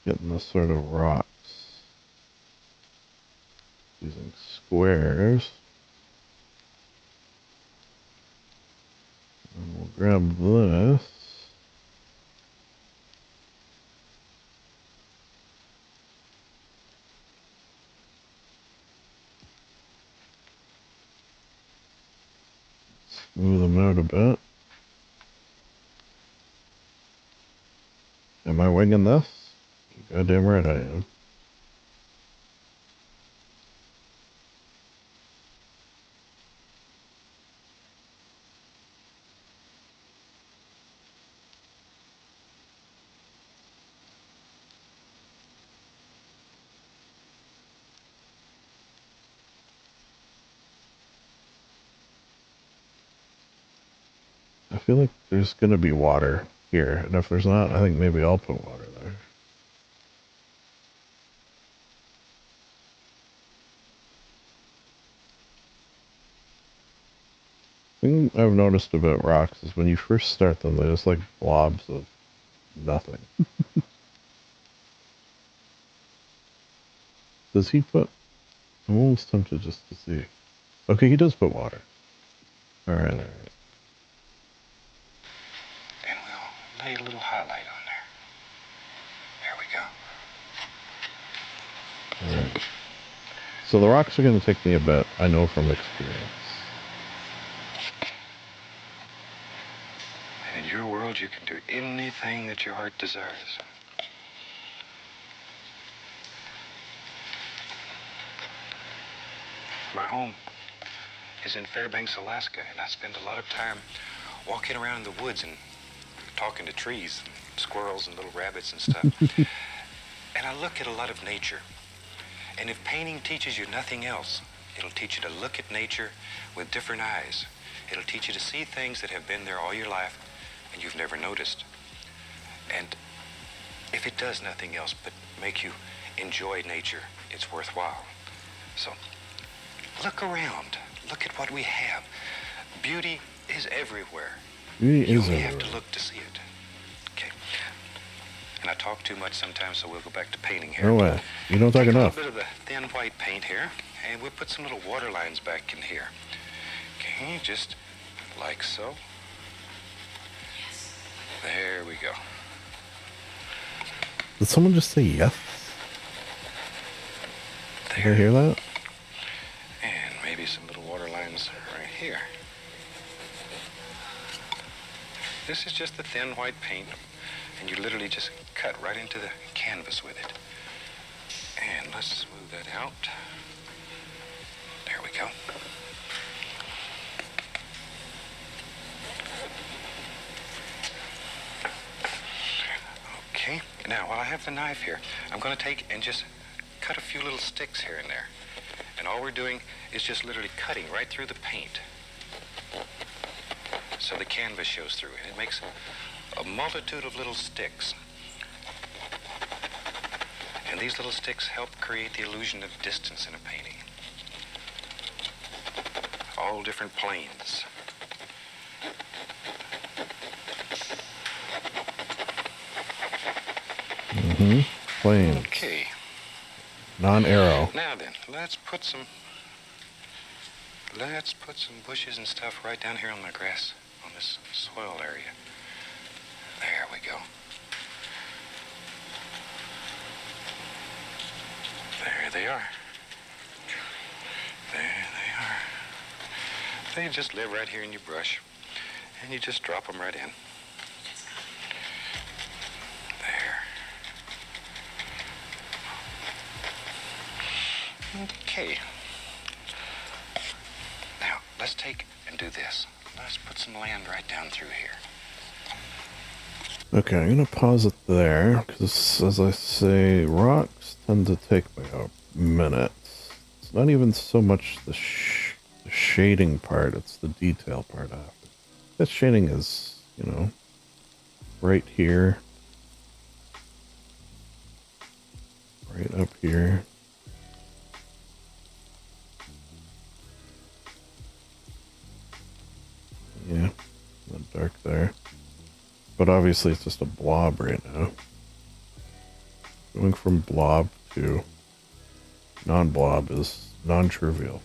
getting this sort of rocks using squares. And we'll grab this. Smooth them out a bit. Am I winging this? Goddamn right I am. I feel like there's gonna be water here, and if there's not, I think maybe I'll put water there. The thing I've noticed about rocks is when you first start them, they're just like blobs of nothing. Does he put... I'm almost tempted just to see. Okay, he does put water. Alright, alright. And we'll lay a little highlight on there. There we go. Alright. So the rocks are going to take me a bit, I know from experience. And in your world, you can do anything that your heart desires. My home is in Fairbanks, Alaska, and I spend a lot of time walking around in the woods and talking to trees and squirrels and little rabbits and stuff. And I look at a lot of nature. And if painting teaches you nothing else, it'll teach you to look at nature with different eyes. It'll teach you to see things that have been there all your life and you've never noticed. And if it does nothing else but make you enjoy nature, it's worthwhile. So look around. Look at what we have. Beauty is everywhere. Beauty You is only everywhere. have to look to see it. Okay. And I talk too much sometimes, so we'll go back to painting here. No way. You don't talk Take enough. a little bit of the thin white paint here, and we'll put some little water lines back in here. Okay, just like so. There we go. Did someone just say yes? Did I hear that? And maybe some little water lines right here. This is just the thin white paint, and you literally just cut right into the canvas with it. And let's smooth that out. There we go. Okay, now while I have the knife here, I'm going to take and just cut a few little sticks here and there. And all we're doing is just literally cutting right through the paint. So the canvas shows through. And it makes a multitude of little sticks. And these little sticks help create the illusion of distance in a painting. All different planes. Mm-hmm. Planes. Okay. Non-arrow. Now then, let's put some bushes and stuff right down here on the grass, on this soil area. There we go. There they are. There they are. They just live right here in your brush, and you just drop them right in. There. Okay. Now, let's take and do this. Let's put some land right down through here. Okay, I'm going to pause it there, because as I say, rocks tend to take me a minute. It's not even so much the shading part, it's the detail part after. That shading is, you know, right here. right up here. Yeah, the dark there. But obviously it's just a blob right now. Going from blob to non-blob is non-trivial.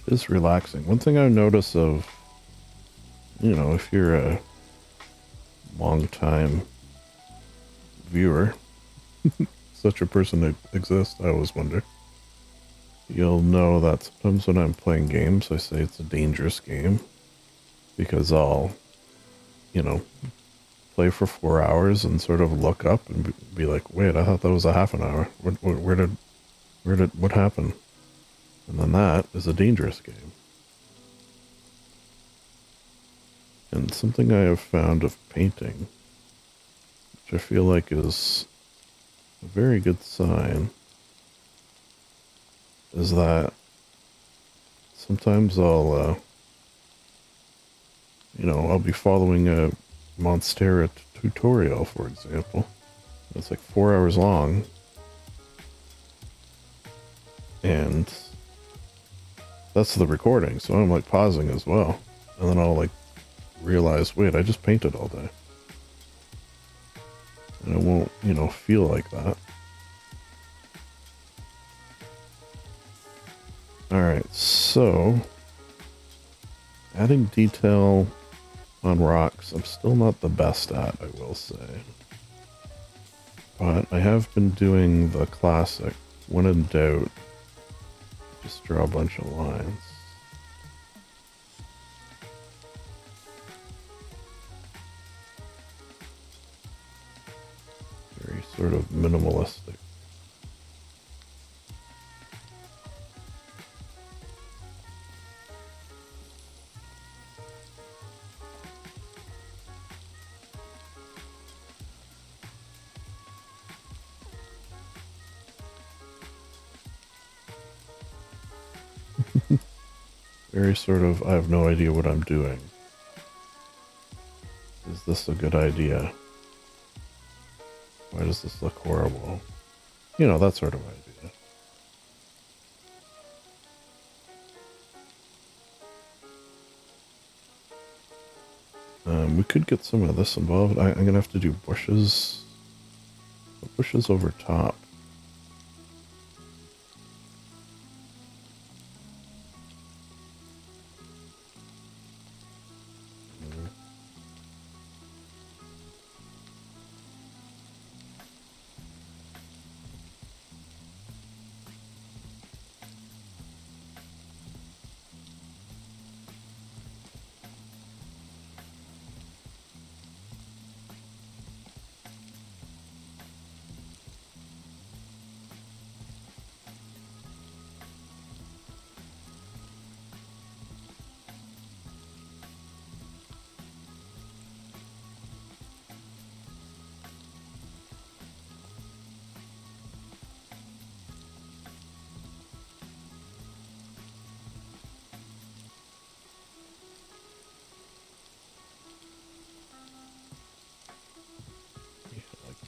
It is relaxing. One thing I notice of, you know, if you're a long-time viewer, such a person that exists, I always wonder. You'll know that sometimes when I'm playing games, I say it's a dangerous game because I'll, you know, play for 4 hours and sort of look up and be like, wait, I thought that was a half an hour. What happened? And then that is a dangerous game. And something I have found of painting, which I feel like is a very good sign, is that sometimes I'll be following a Monstera tutorial, for example. It's like 4 hours long. And that's the recording, so I'm like pausing as well. And then I'll like realize, wait, I just painted all day. And it won't, feel like that. Alright, so adding detail on rocks, I'm still not the best at, I will say. But I have been doing the classic, when in doubt, just draw a bunch of lines. Very sort of minimalistic. Very sort of, I have no idea what I'm doing. Is this a good idea? Why does this look horrible? That sort of idea. We could get some of this involved. I'm gonna have to do bushes. Bushes over top.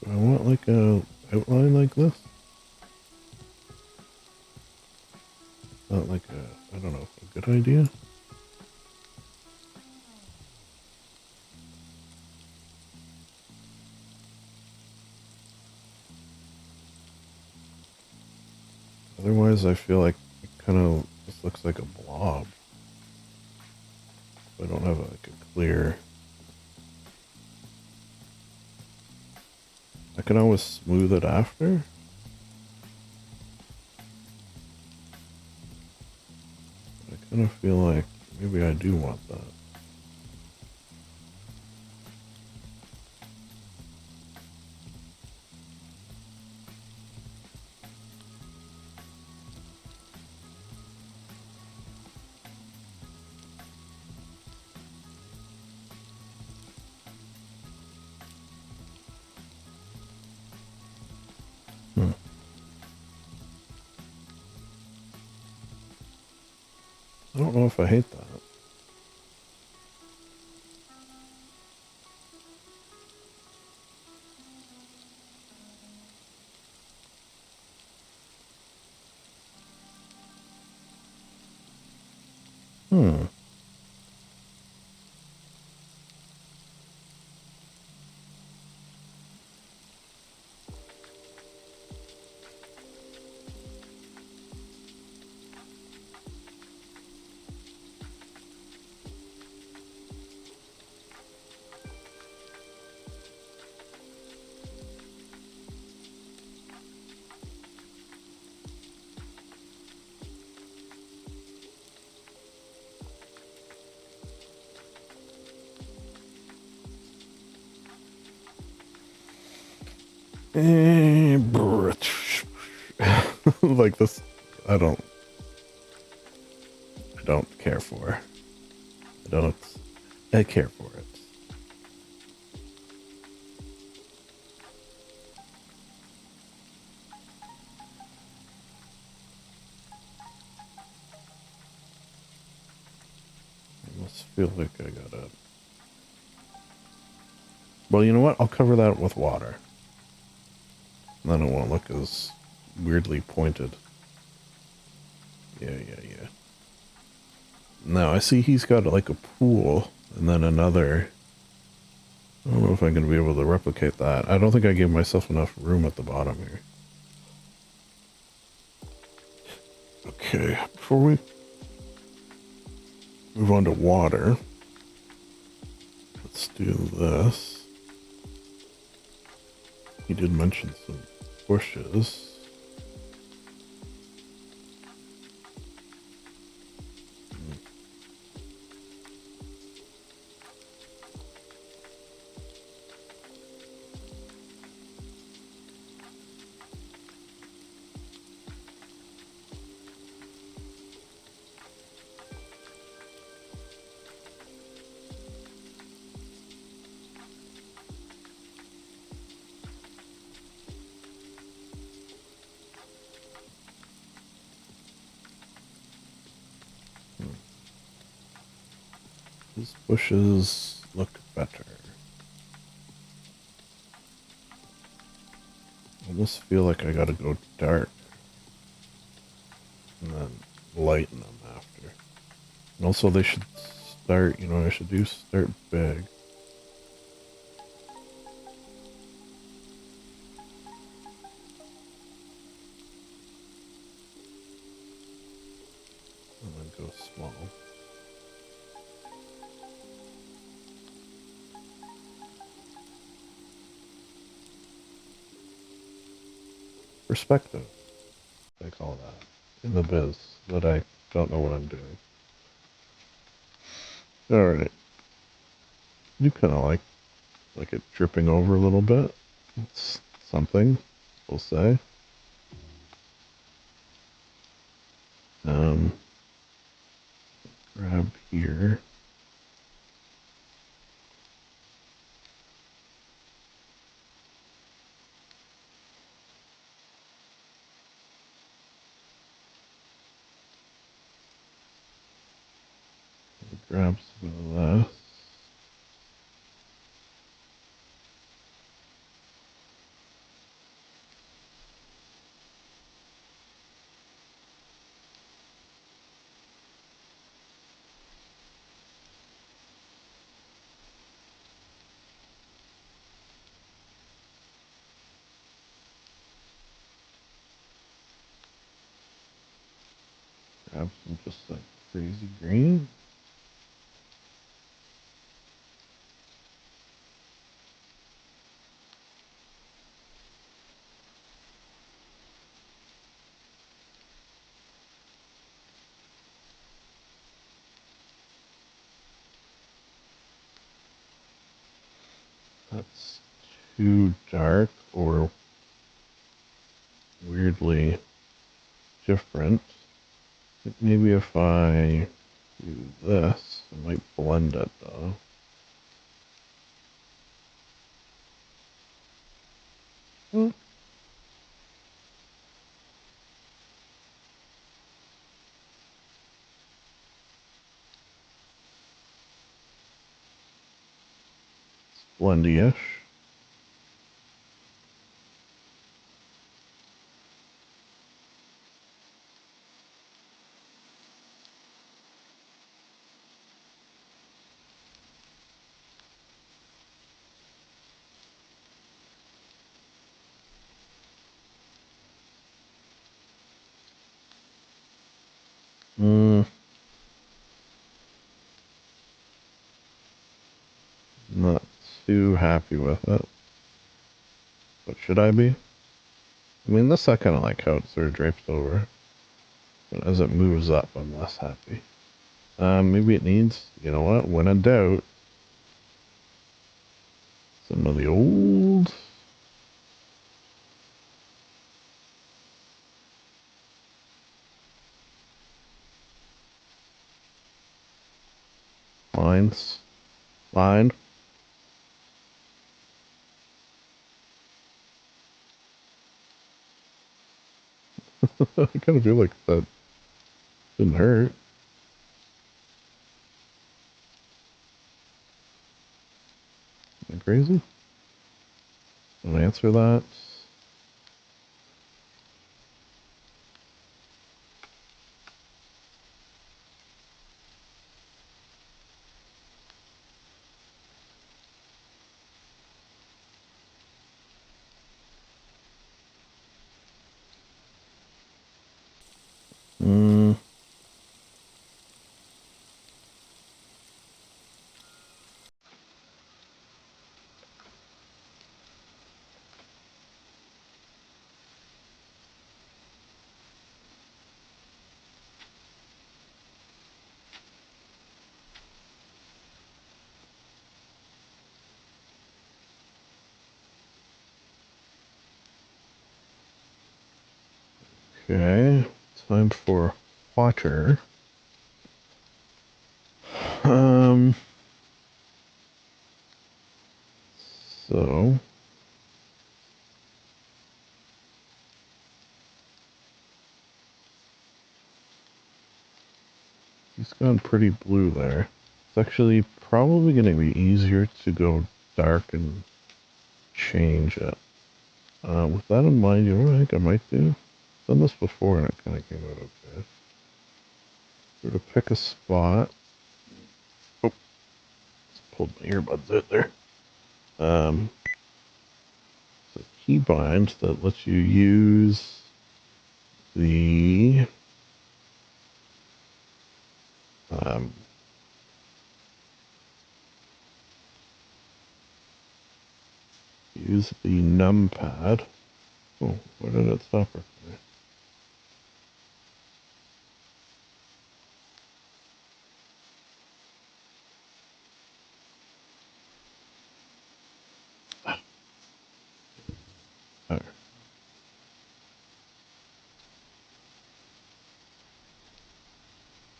Do I want like a outline like this? Not like a, I don't know, a good idea? Otherwise I feel like it kind of just looks like a blob. I don't have like a clear... I can always smooth it after. I kind of feel like Maybe I do want that. I don't know if I hate that. Hmm. Like this, I don't care for. I care for it. I must feel like I gotta. Well, you know what? I'll cover that with water. Then it won't look as weirdly pointed. Yeah. Now I see he's got like a pool and then another. I don't know if I'm going to be able to replicate that. I don't think I gave myself enough room at the bottom here. Okay, before we move on to water, let's do this. He did mention some bushes. These bushes look better. I almost feel like I gotta go dark and then lighten them after. And also they should start, I should start big. And then go small. Perspective, they call that in the biz, that I don't know what I'm doing. Alright. You kind of like it dripping over a little bit. It's something, we'll say. Grab here. Grab some of this. Grab some just like crazy green. That's too dark or weirdly different. I think maybe if I do this, I might blend it though. Blendy-ish. Not too happy with it. But should I be? I mean, this I kind of like how it sort of drapes over. But as it moves up, I'm less happy. Maybe it needs, you know what, when in doubt, some of the old lines. Line. I kind of feel like that didn't hurt. Am I crazy? Don't answer that. Mm, okay. Time for water. Um, so he's gone pretty blue there. It's actually probably going to be easier to go dark and change it. With that in mind, you know what I think I might do? I've done this before and it kind of came out okay. Sort of pick a spot. Oh, just pulled my earbuds out there. So keybind that lets you use the um, numpad. Oh, where did it stop her? There.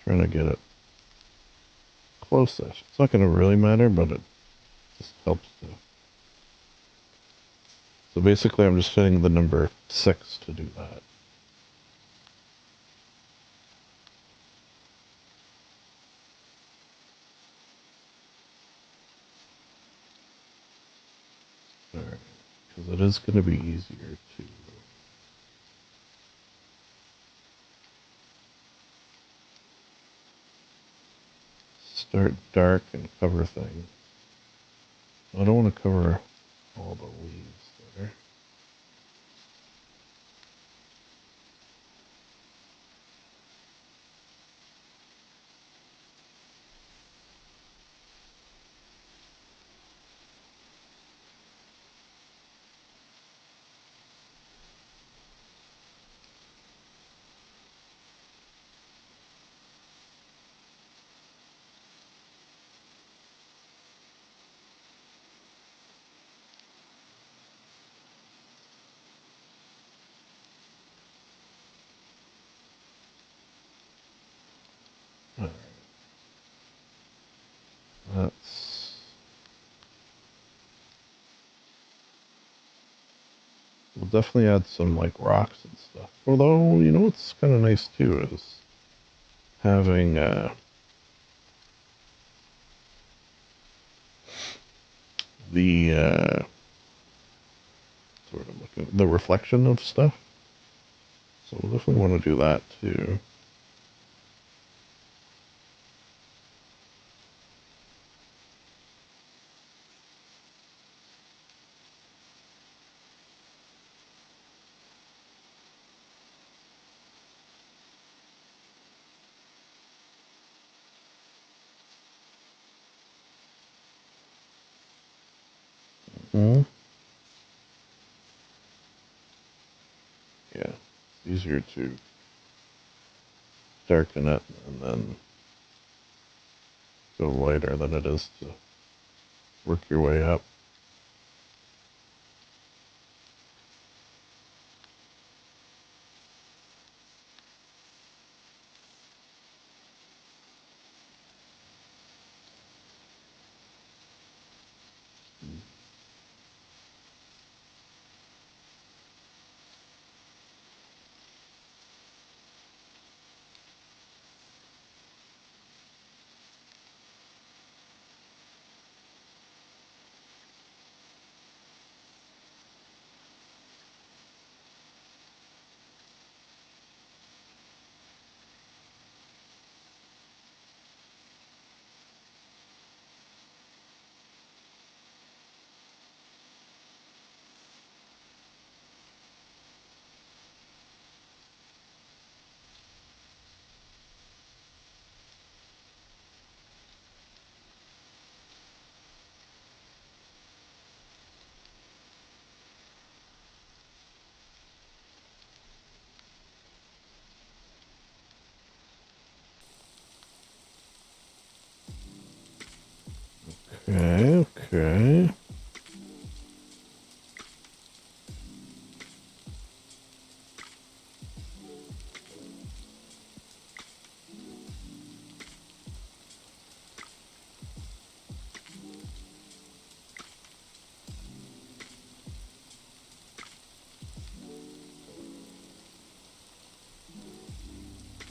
Trying to get it close-ish. It's not going to really matter, but it just helps to. So basically, I'm just setting the number 6 to do that. Alright, because it is going to be easier to start dark and cover things. I don't want to cover all the leaves there. definitely add some like rocks and stuff. Although, you know what's kind of nice too is having the sort of looking the reflection of stuff. So we'll definitely want to do that too. Mm-hmm. Yeah, it's easier to darken it and then go lighter than it is to work your way up. Okay, okay.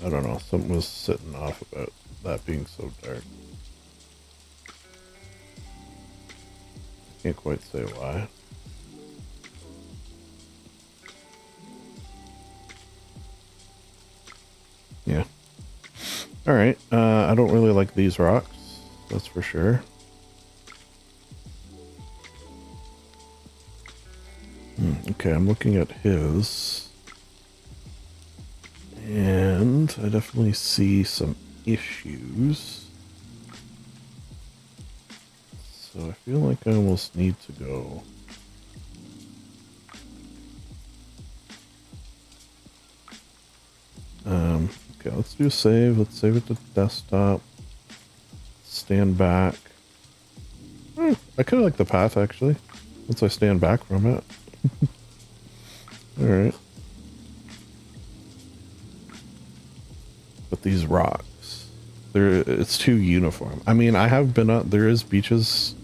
I don't know, something was sitting off about that being so dark. Can't quite say why. Yeah. Alright, I don't really like these rocks, that's for sure. Okay, I'm looking at his. And I definitely see some issues. So I feel like I almost need to go. Okay, let's do a save. Let's save it to desktop. Stand back. I kind of like the path, actually. Once I stand back from it. Alright. But these rocks, it's too uniform. I mean, I have been out, there is beaches.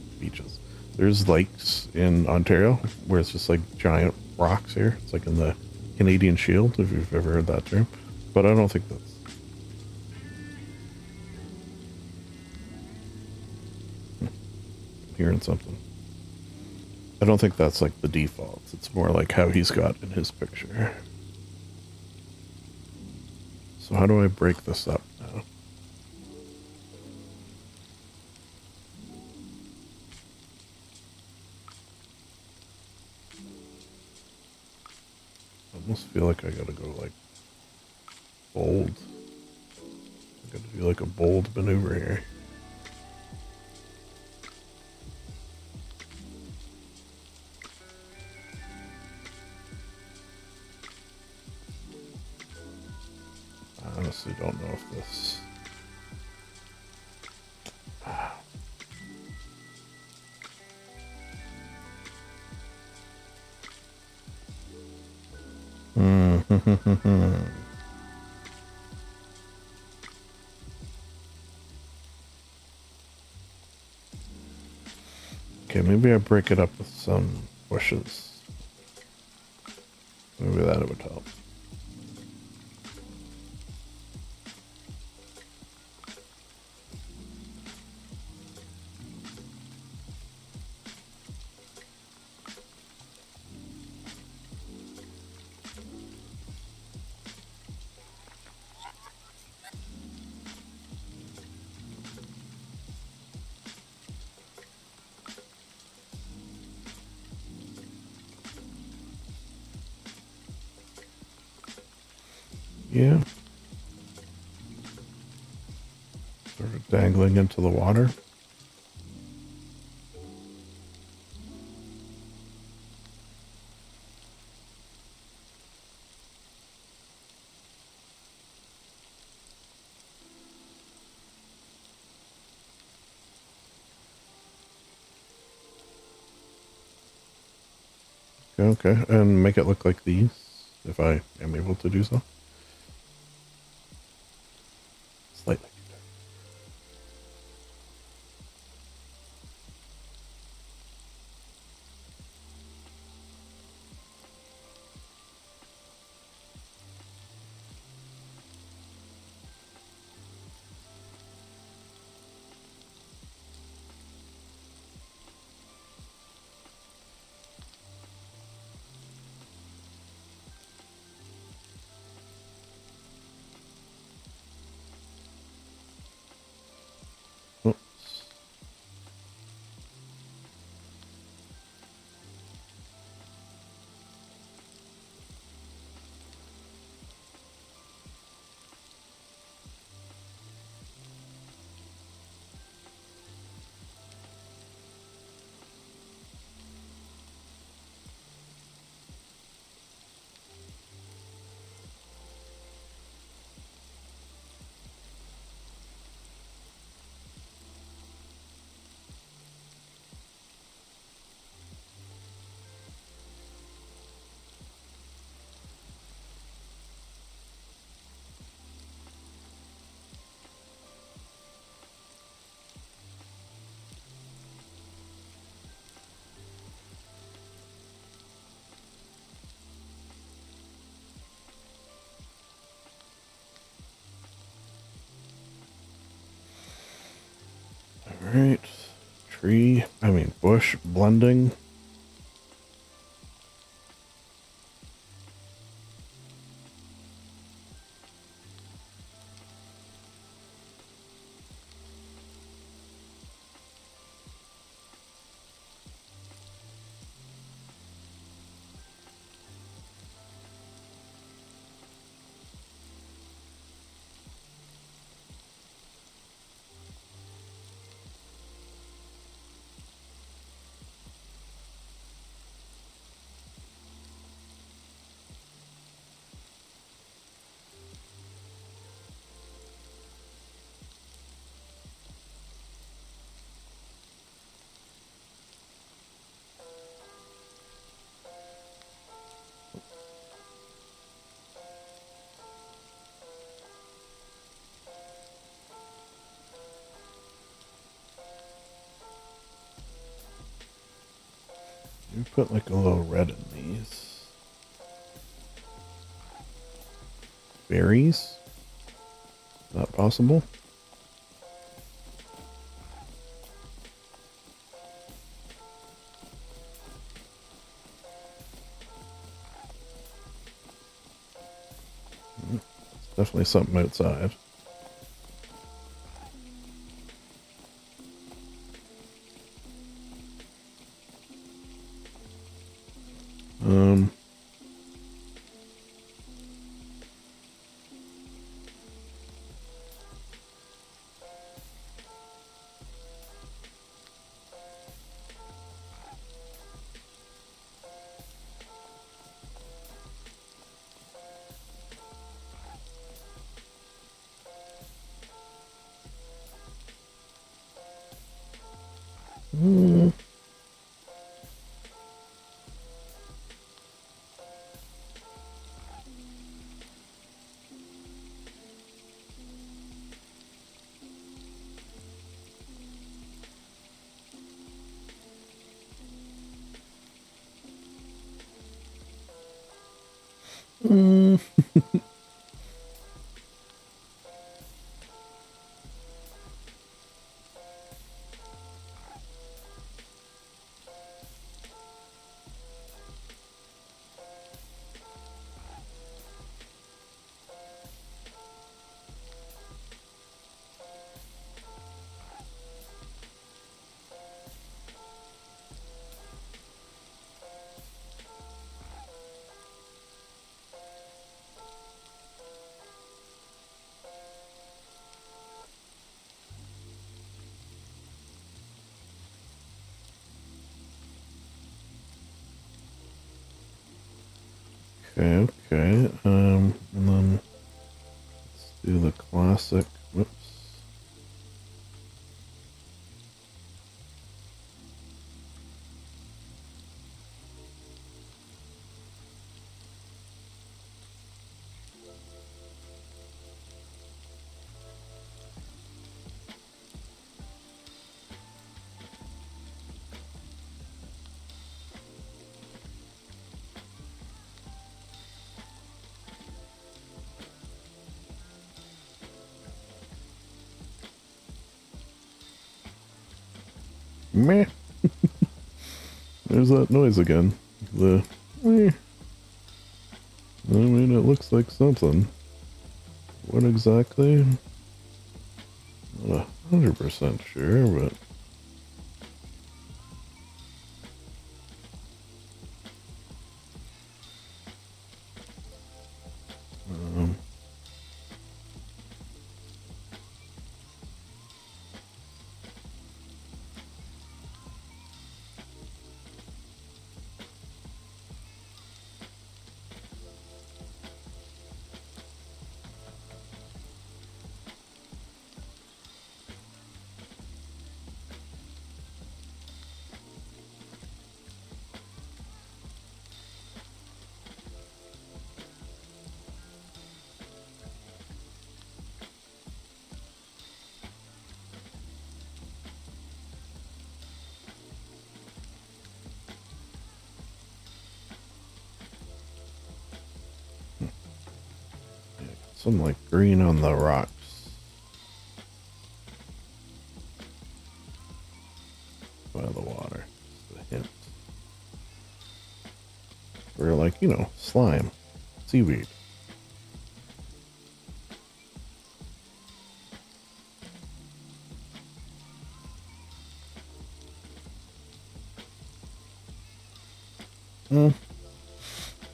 There's lakes in Ontario where it's just like giant rocks here. It's like in the Canadian Shield, if you've ever heard that term. But I don't think that's... hearing something. I don't think that's like the default. It's more like how he's got in his picture. So how do I break this up now? I almost feel like I gotta go like bold. I gotta do like a bold maneuver here. I honestly don't know if this... Okay, maybe I break it up with some bushes. Maybe that would help. Yeah. Sort of dangling into the water. Okay, and make it look like these, if I am able to do so. Slightly. Oops. Alright. Bush blending. You put like a little red in these. Berries? Not possible? Definitely something outside. Um, mm, Okay, okay. And then let's do the classic. Whoops. Meh. There's that noise again. The meh. I mean, it looks like something. What exactly? Not 100% sure, but um, some like green on the rocks by the water. Just a hint. Or like, you know, slime, seaweed.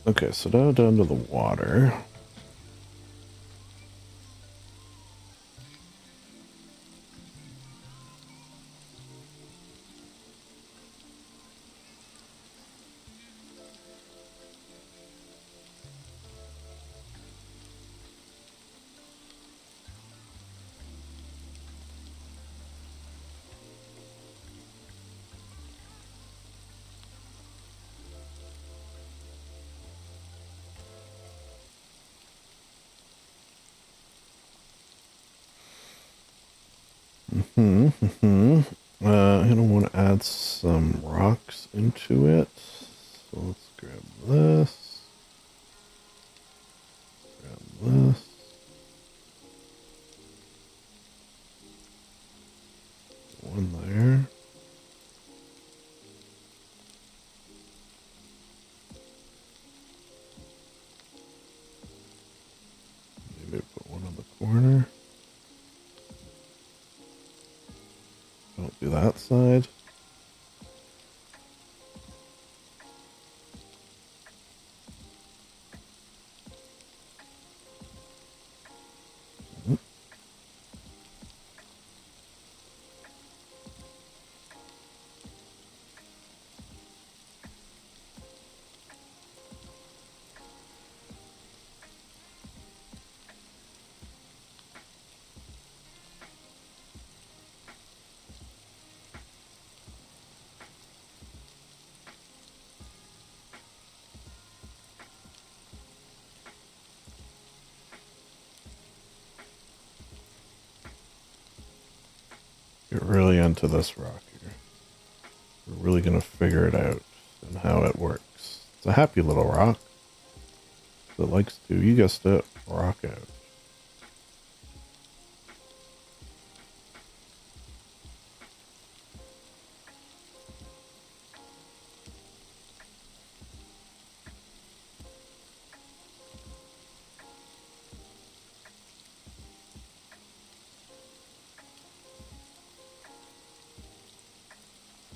Okay, so now down to the water. I don't want to add some rocks into it. So let's grab this. Grab this. One there. Maybe put one on the corner. Don't do that side. Get really into this rock here. We're really going to figure it out and how it works. It's a happy little rock. that likes to, you guessed it, rock out.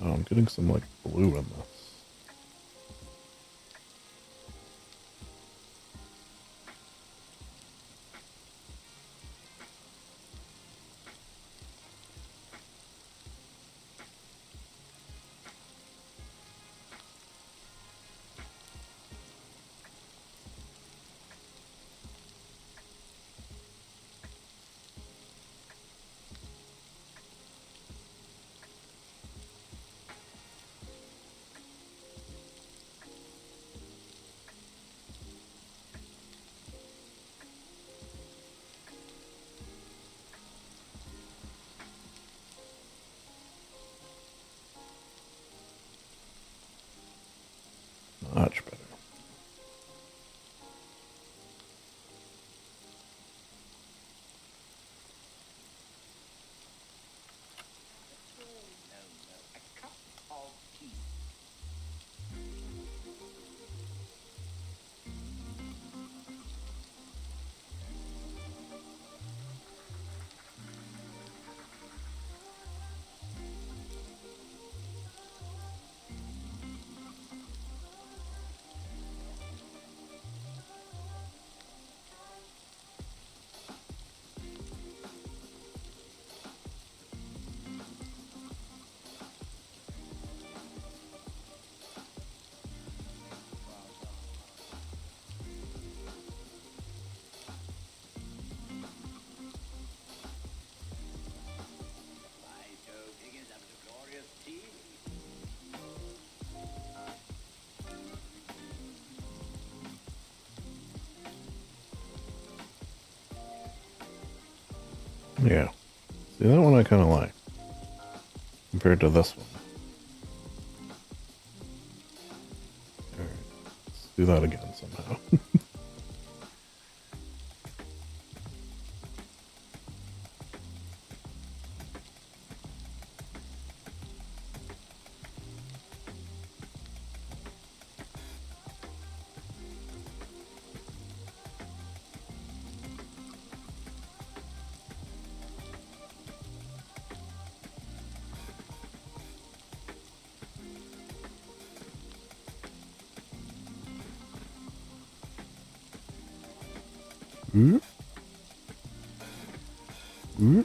Oh, I'm getting some, like, blue in this. Much better. Yeah. See, that one I kind of like. Compared to this one. Alright. Let's do that again somehow. Ooh. Ooh.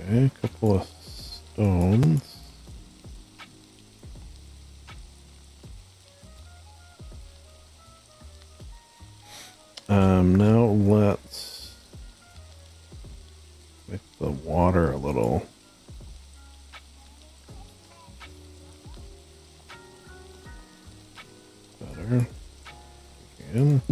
Okay, a couple of stones. Now let's make the water a little better. Again.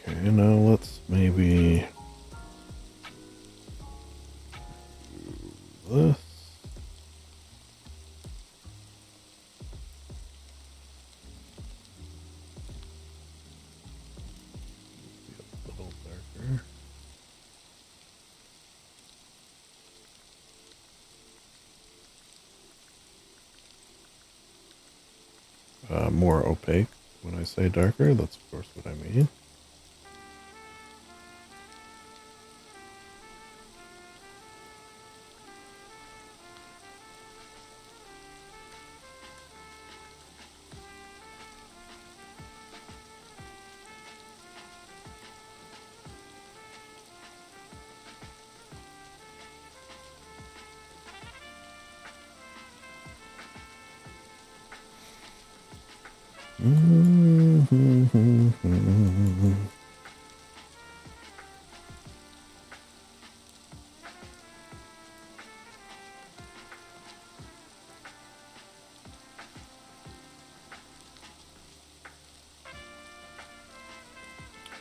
Okay, now let's maybe do this. Be a little darker. More opaque. When I say darker, that's of course what I mean.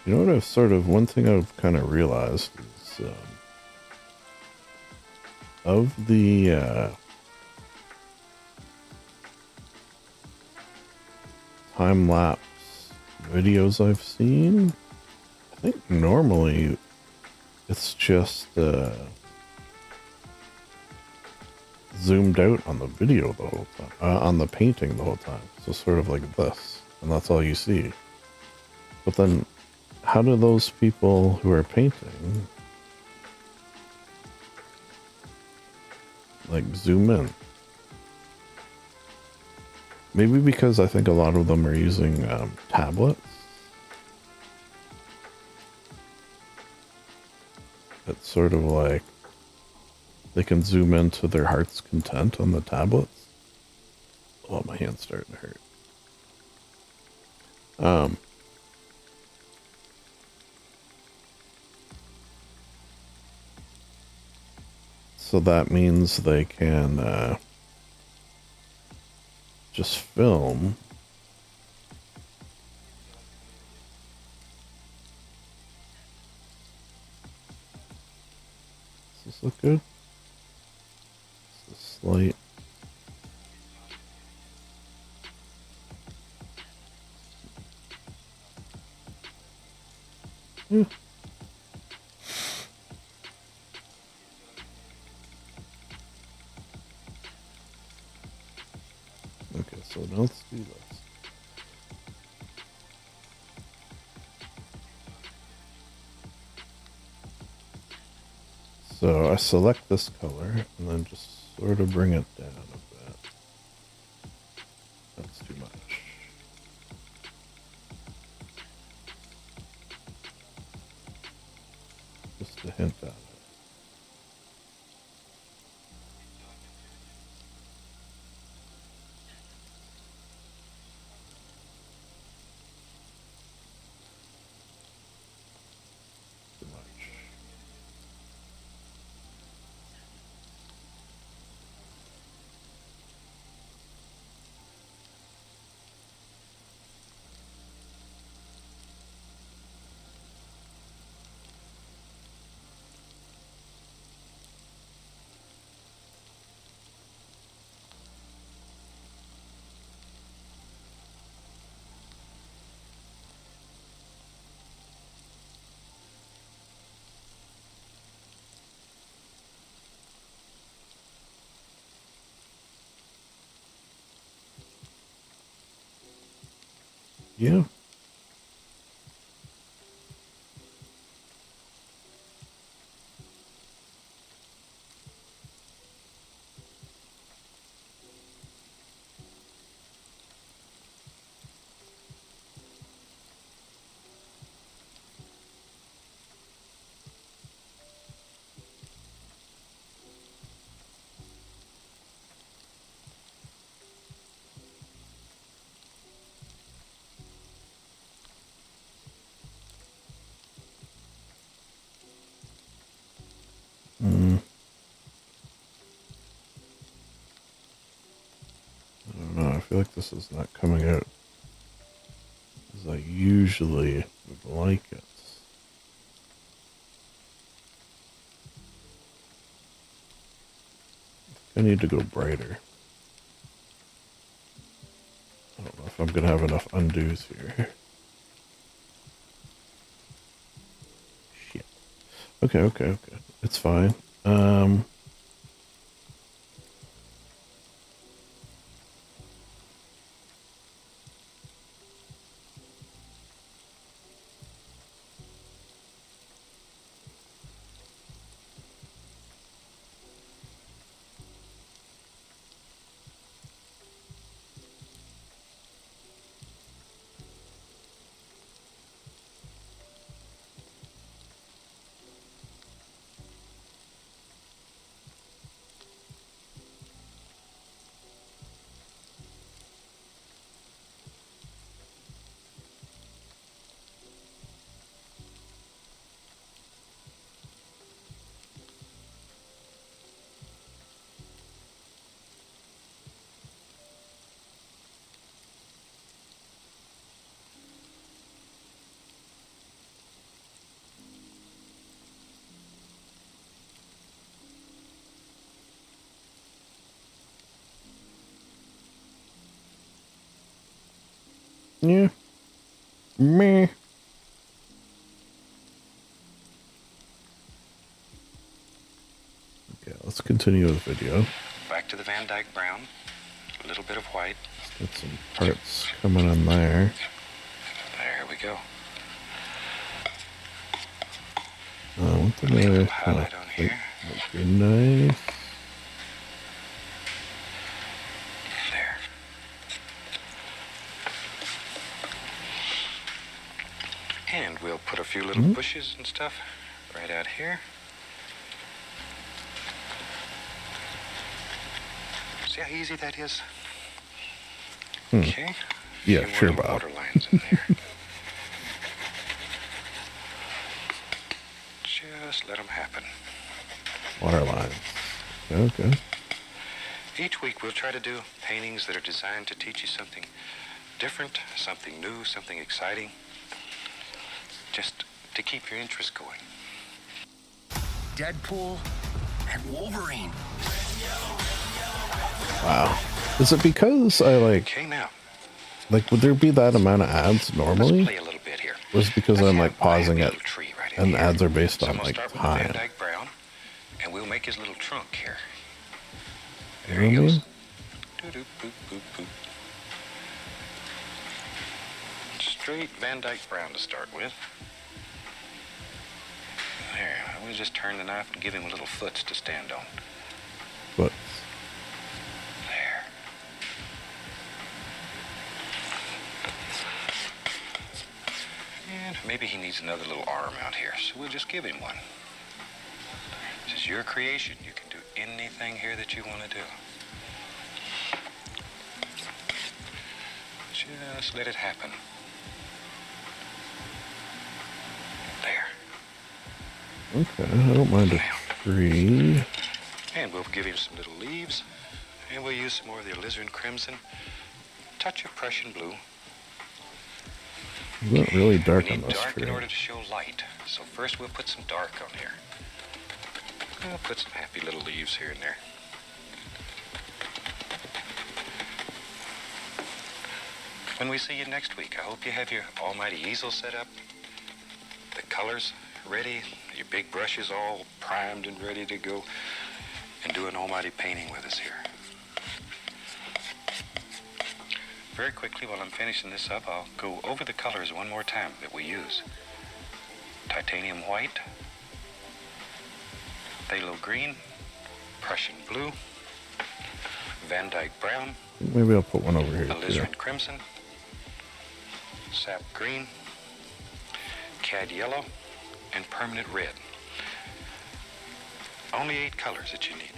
You know what one thing I've kind of realized is, of the, time-lapse videos I've seen, I think normally it's just, zoomed out on the video the whole time, on the painting the whole time. So sort of like this, and that's all you see. But then, how do those people who are painting, like, zoom in? Maybe because I think a lot of them are using tablets. It's sort of like they can zoom into their heart's content on the tablets. Oh, my hand's starting to hurt. So that means they can just film. Does this look good? It's a slight. Yeah. Okay, so now let's do this. So I select this color and then just sort of bring it down a bit. That's too much. Just a hint at it. Too much. Yeah. I don't know. I feel like this is not coming out as I usually would like it. I need to go brighter. I don't know if I'm going to have enough undos here. Shit. Okay. It's fine. Yeah. Meh. Okay, let's continue the video. Back to the Van Dyke brown. A little bit of white. Get some parts coming in there. There we go. One thing Leave a I little highlight on think here. would be nice. There. And we'll put a few little bushes and stuff right out here. See how easy that is? Okay. Yeah, A few sure, more Bob. water lines in there. Just let them happen. Water lines. Okay. Each week we'll try to do paintings that are designed to teach you something different, something new, something exciting. Just to keep your interest going. Deadpool and Wolverine. Wow. Is it because I Okay, now. would there be that amount of ads Let's normally? play a little bit here. Or is it because Let's I'm have like pausing Brian it build a tree right in and the here. ads are based So on we'll like start with the Van time? Dyke brown, and we'll make his little trunk here. You There know he what I goes. mean? Doo-doo, boop, boop, boop. Straight Van Dyke brown to start with. There, we'll just turn the knife and give him little foots to stand on. But There. And maybe he needs another little arm out here, so we'll just give him one. This is your creation. You can do anything here that you want to do. Just let it happen. There. okay, I don't mind a tree. And we'll give him some little leaves. And we'll use some more of the alizarin crimson. Touch of Prussian blue. It's not really dark We on need this dark tree. in order to show light. So first we'll put some dark on here. We'll put some happy little leaves here and there. When we see you next week, I hope you have your almighty easel set up, the colors ready, your big brushes all primed and ready to go, and do an almighty painting with us here. very quickly while I'm finishing this up, I'll go over the colors one more time that we use. Titanium white, phthalo green, Prussian blue, Van Dyke brown, Maybe I'll put one over here. alizarin crimson, sap green, cad yellow, and permanent red. Only 8 colors that you need.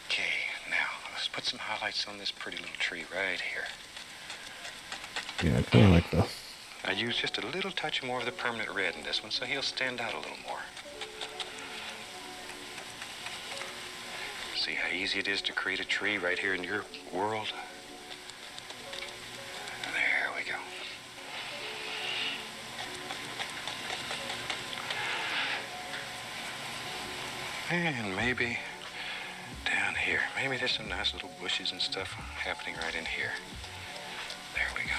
Okay, now let's put some highlights on this pretty little tree right here. Yeah, I kind of like this. I use just a little touch more of the permanent red in this one so he'll stand out a little more. See how easy it is to create a tree right here in your world? There we go. And maybe down here. Maybe there's some nice little bushes and stuff happening right in here. There we go.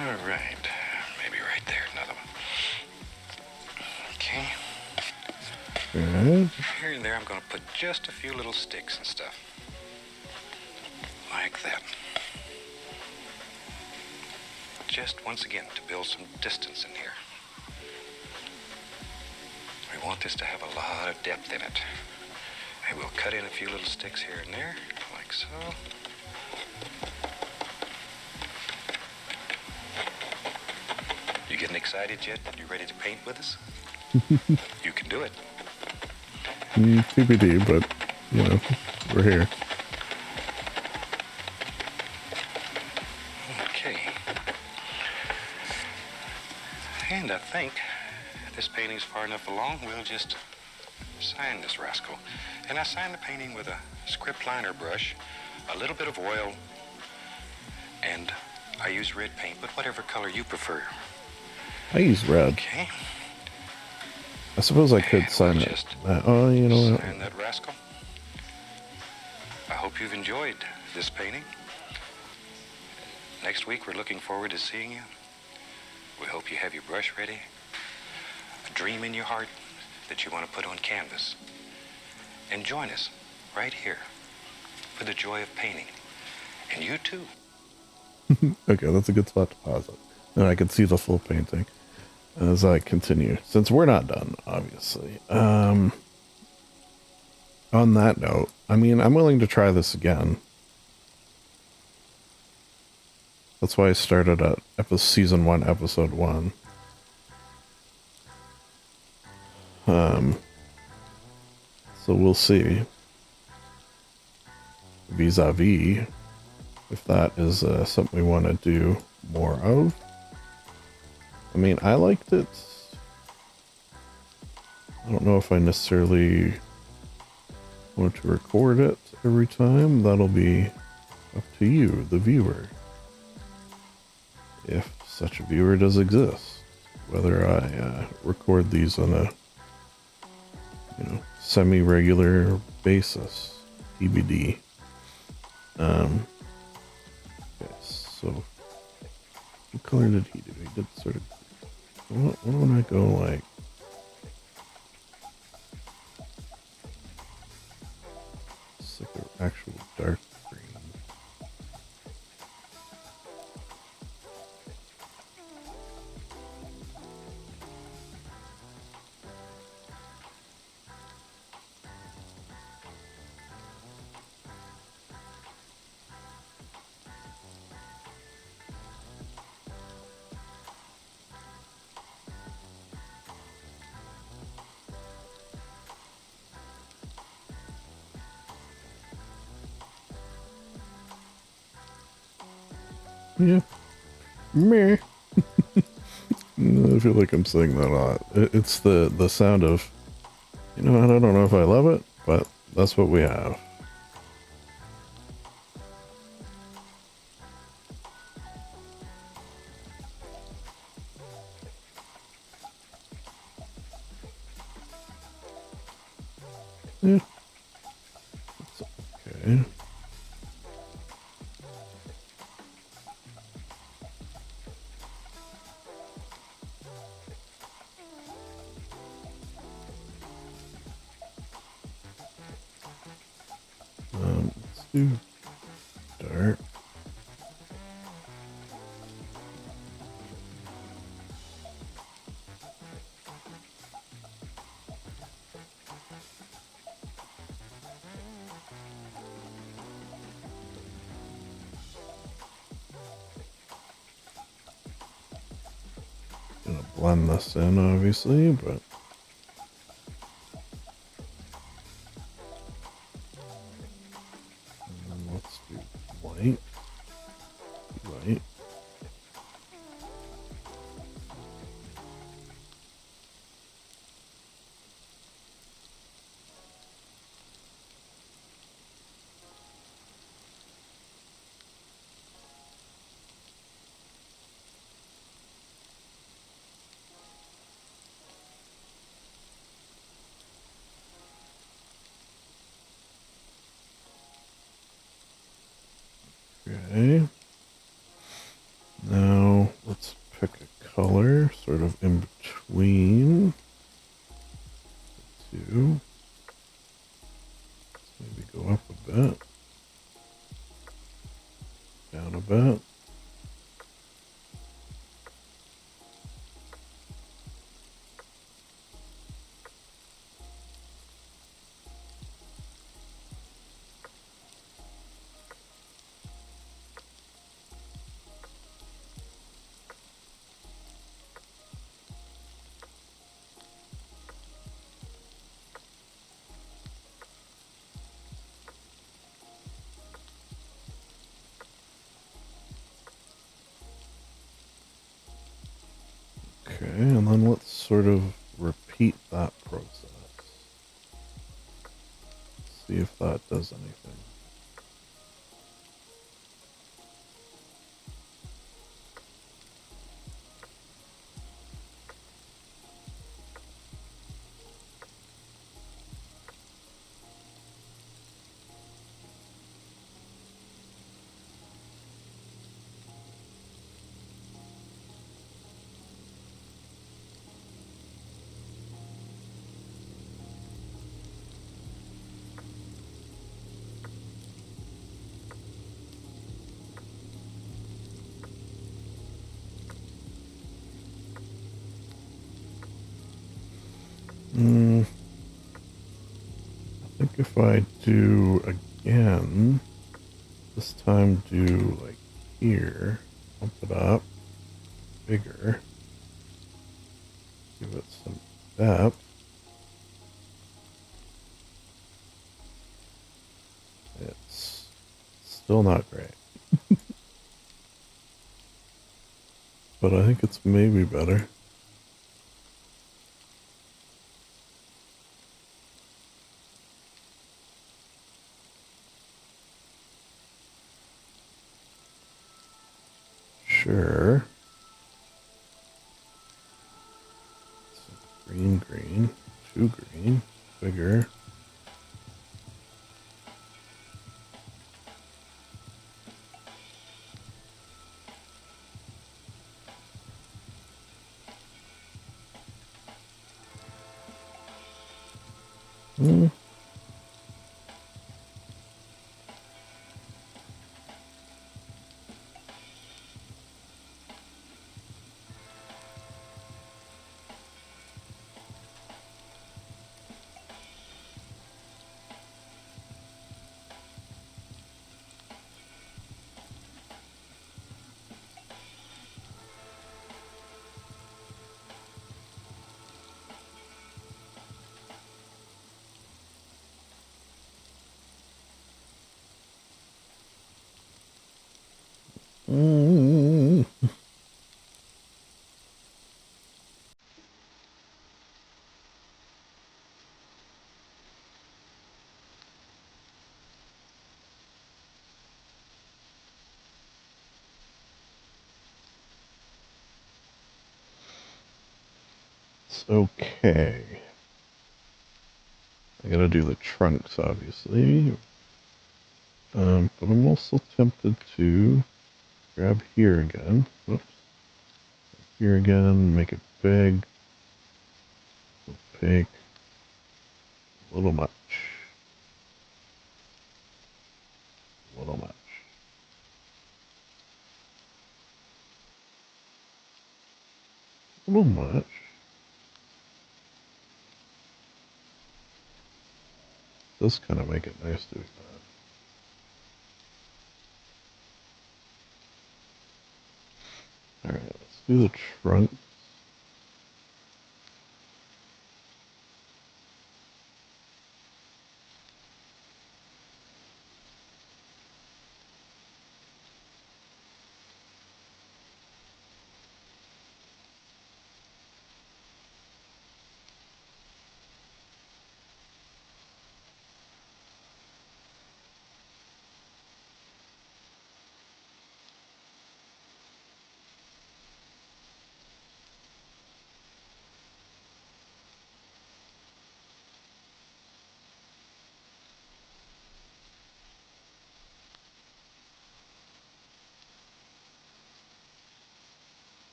All right. Maybe right there, another one. Okay. Good. Here and there, I'm going to put just a few little sticks and stuff. Like that. Just once again to build some distance in here. We want this to have a lot of depth in it. And we'll cut in a few little sticks here and there, like so. You getting excited yet? You ready to paint with us? You can do it. TBD, but, you know, we're here. Okay. And I think this painting's far enough along, we'll just sign this rascal. And I sign the painting with a script liner brush, a little bit of oil, and I use red paint, but whatever color you prefer. I use red. Okay. I suppose I could And sign we'll it. just Oh, you know what? sign that rascal. I hope you've enjoyed this painting. Next week, we're looking forward to seeing you. We hope you have your brush ready, a dream in your heart that you want to put on canvas. And join us right here for the joy of painting. And you too. Okay, that's a good spot to pause it. And I can see the full painting as I continue, since we're not done, obviously. On that note, I mean, I'm willing to try this again. That's why I started at season 1, episode 1. So we'll see. Vis-a-vis, if that is something we want to do more of. I mean, I liked it. I don't know if I necessarily want to record it every time. That'll be up to you, the viewer. If such a viewer does exist. Whether I record these on a, you know, semi-regular basis. TBD. Okay, so what color did he do? He did sort of. What would I go like? It's like an actual dark green. Yeah. Meh. I feel like I'm saying that a lot. It's the sound of, you know, I don't know if I love it, but that's what we have. Yeah. It's okay. Let's do dark. Gonna blend this in, obviously, but let's do white, white. Okay. Now let's pick a color sort of in between the two. Let's maybe go up a bit, down a bit. Okay, and then let's sort of repeat that process. See if that does anything. I think if I do again, this time do like here, bump it up, bigger, give it some depth. It's still not great, but I think it's maybe better. Sure. Green, green, too green, bigger. Hmm. Mm. It's okay. I gotta do the trunks, obviously. But I'm also tempted to grab here again. Whoops. Here again, make it big, opaque, a little much. little much. Does kind of make it nice doing that. Alright, let's do the trunk.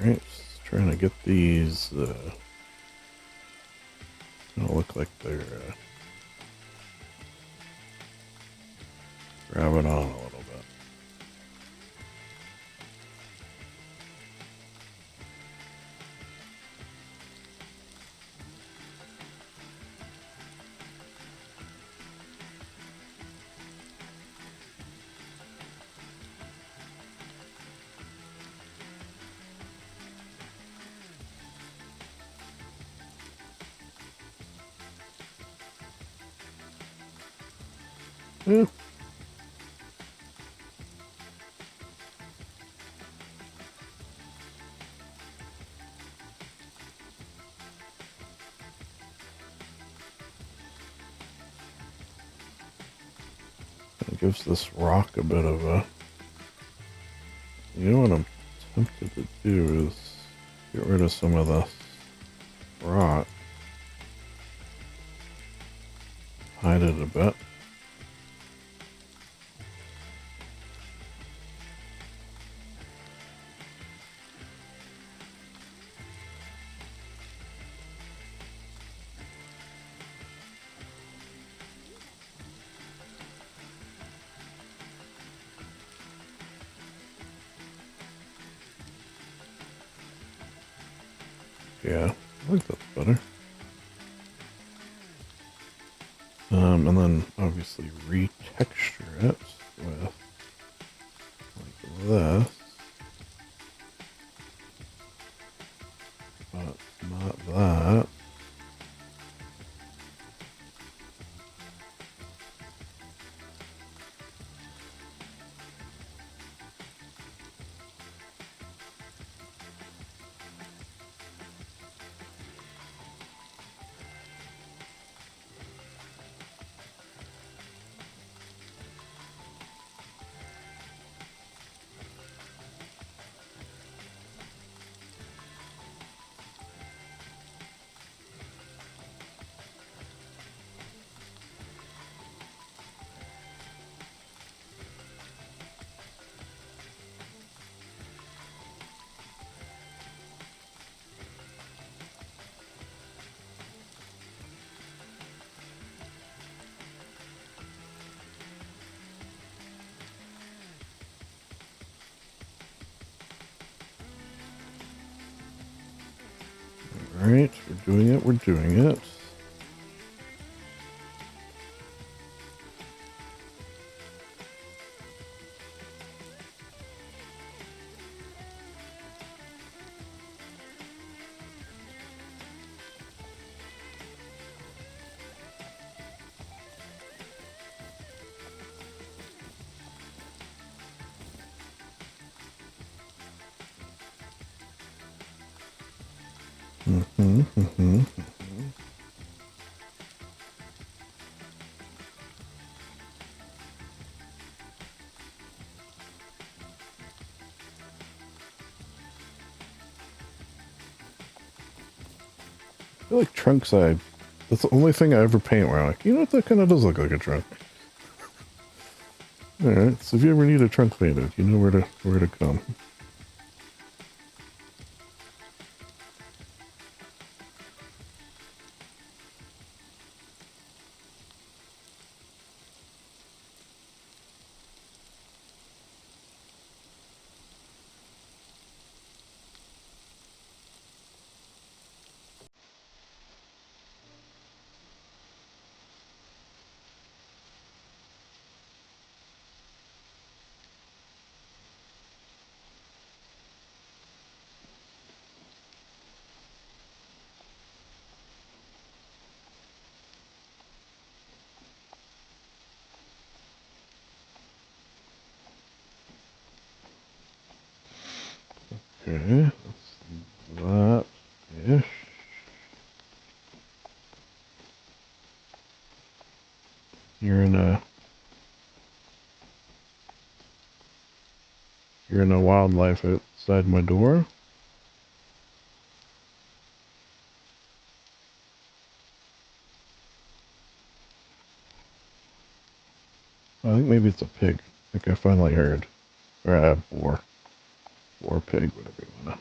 Alright, just trying to get these, don't look like they're, grabbing on a little bit. Yeah. It gives this rock a bit of a... You know what I'm tempted to do is get rid of some of this rock. Hide it a bit. Yeah, I think that's better. And then obviously retexture it with like this, but not that. Alright, we're doing it, we're doing it. Mm-hmm, mm-hmm. I feel like trunks, that's the only thing I ever paint where I'm like, you know what, that kind of does look like a trunk. Alright, so if you ever need a trunk painted, you know where to come. Okay, that-ish. You're in a wildlife outside my door. I think maybe it's a pig. I think I finally heard. Or a boar. Boar, pig, whatever you wanna.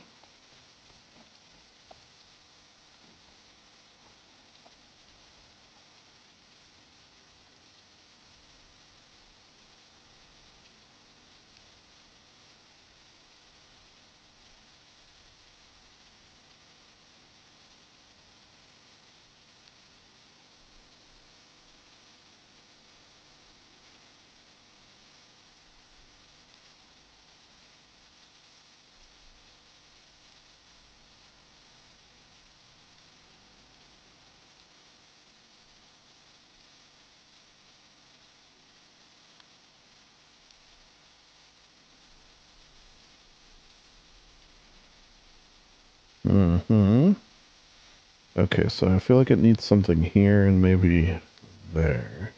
Mm-hmm. Okay, so I feel like it needs something here and maybe there.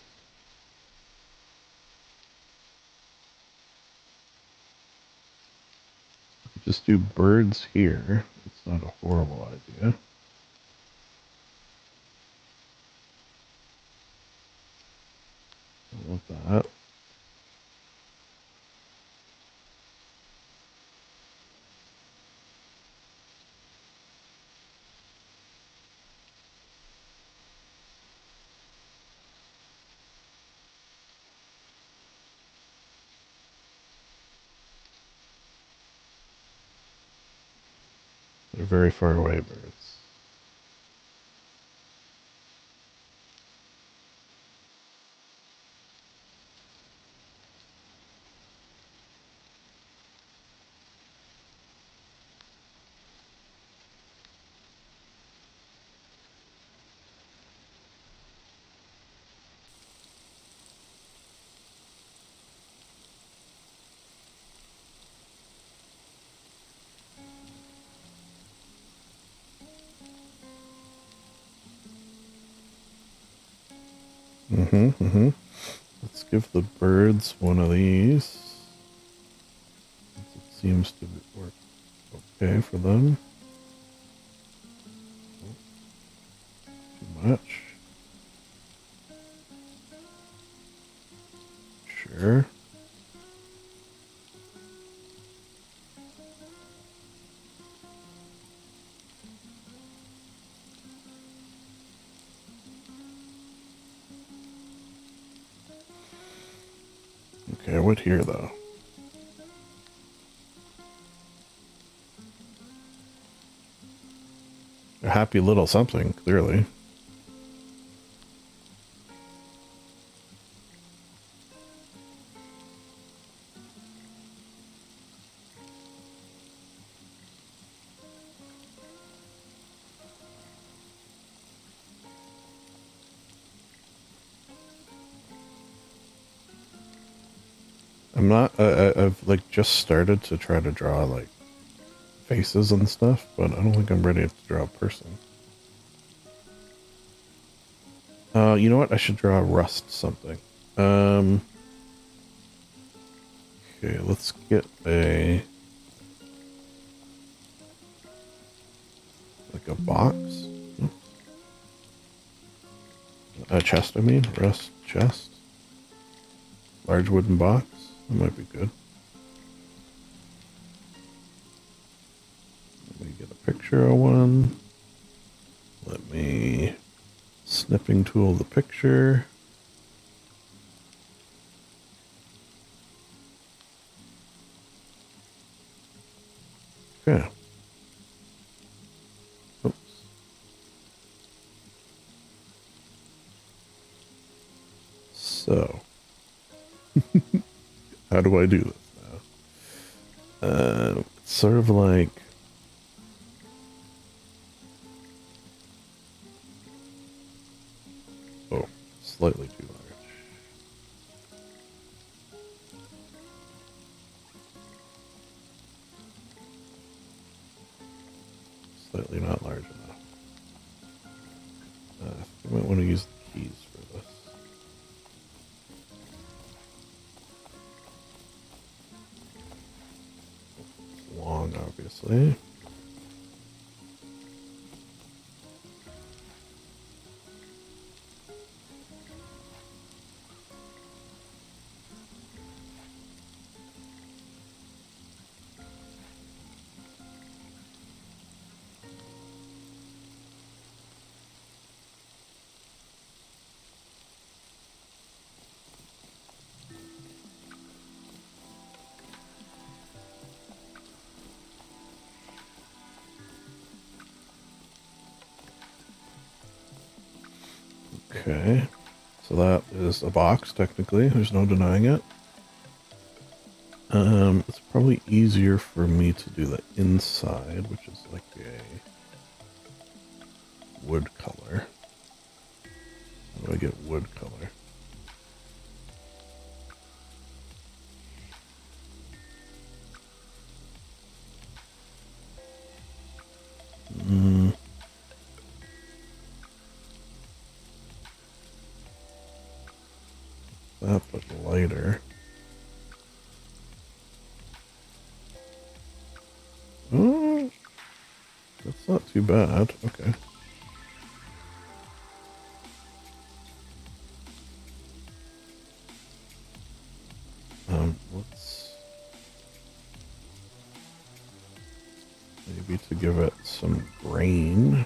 Just do birds here. It's not a horrible idea. I want that. They're very far away, birds. Mm-hmm, mm-hmm. Let's give the birds one of these. It seems to work okay for them. Too much. Sure. Okay, what here though? A happy little something, clearly. I'm not, I've like just started to try to draw like faces and stuff, but I don't think I'm ready to draw a person. You know what? I should draw Rust something. Okay, let's get a box. A chest, I mean. Rust chest. Large wooden box. That might be good. Let me get a picture of one. Let me snipping tool the picture. Okay. Oops. So, how do I do this now? It's sort of like, oh, slightly too large. Slightly not large enough. I might want to use the keys for this. Long, obviously. Okay, so that is a box, technically. There's no denying it. It's probably easier for me to do the inside, which is like a wood color. How do I get wood color? That, but lighter. Oh, that's not too bad. Okay. Let's maybe to give it some grain.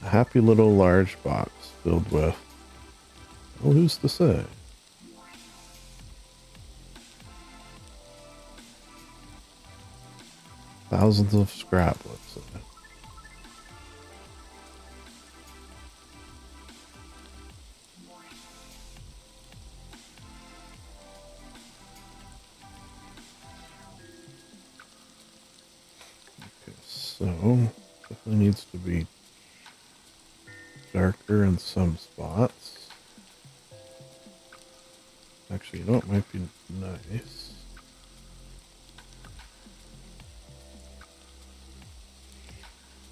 A happy little large box filled with, well, who's to say? Thousands of scrap, let's say. Okay, so definitely needs to be darker in some spots. Actually, you know what might be nice?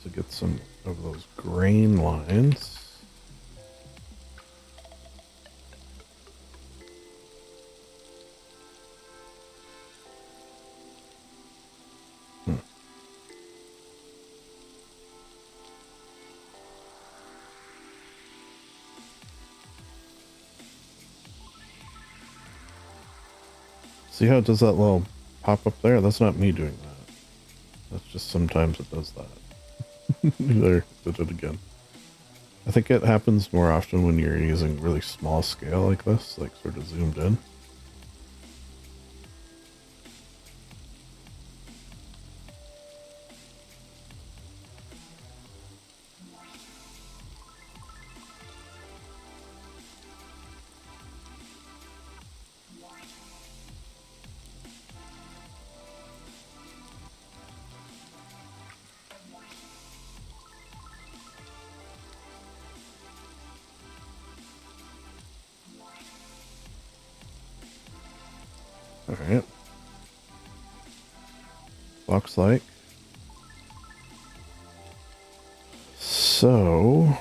To get some of those grain lines. See how it does that little pop up there? That's not me doing that. That's just sometimes it does that. There, did it again. I think it happens more often when you're using really small scale like this, like sort of zoomed in. Alright. Looks like. So...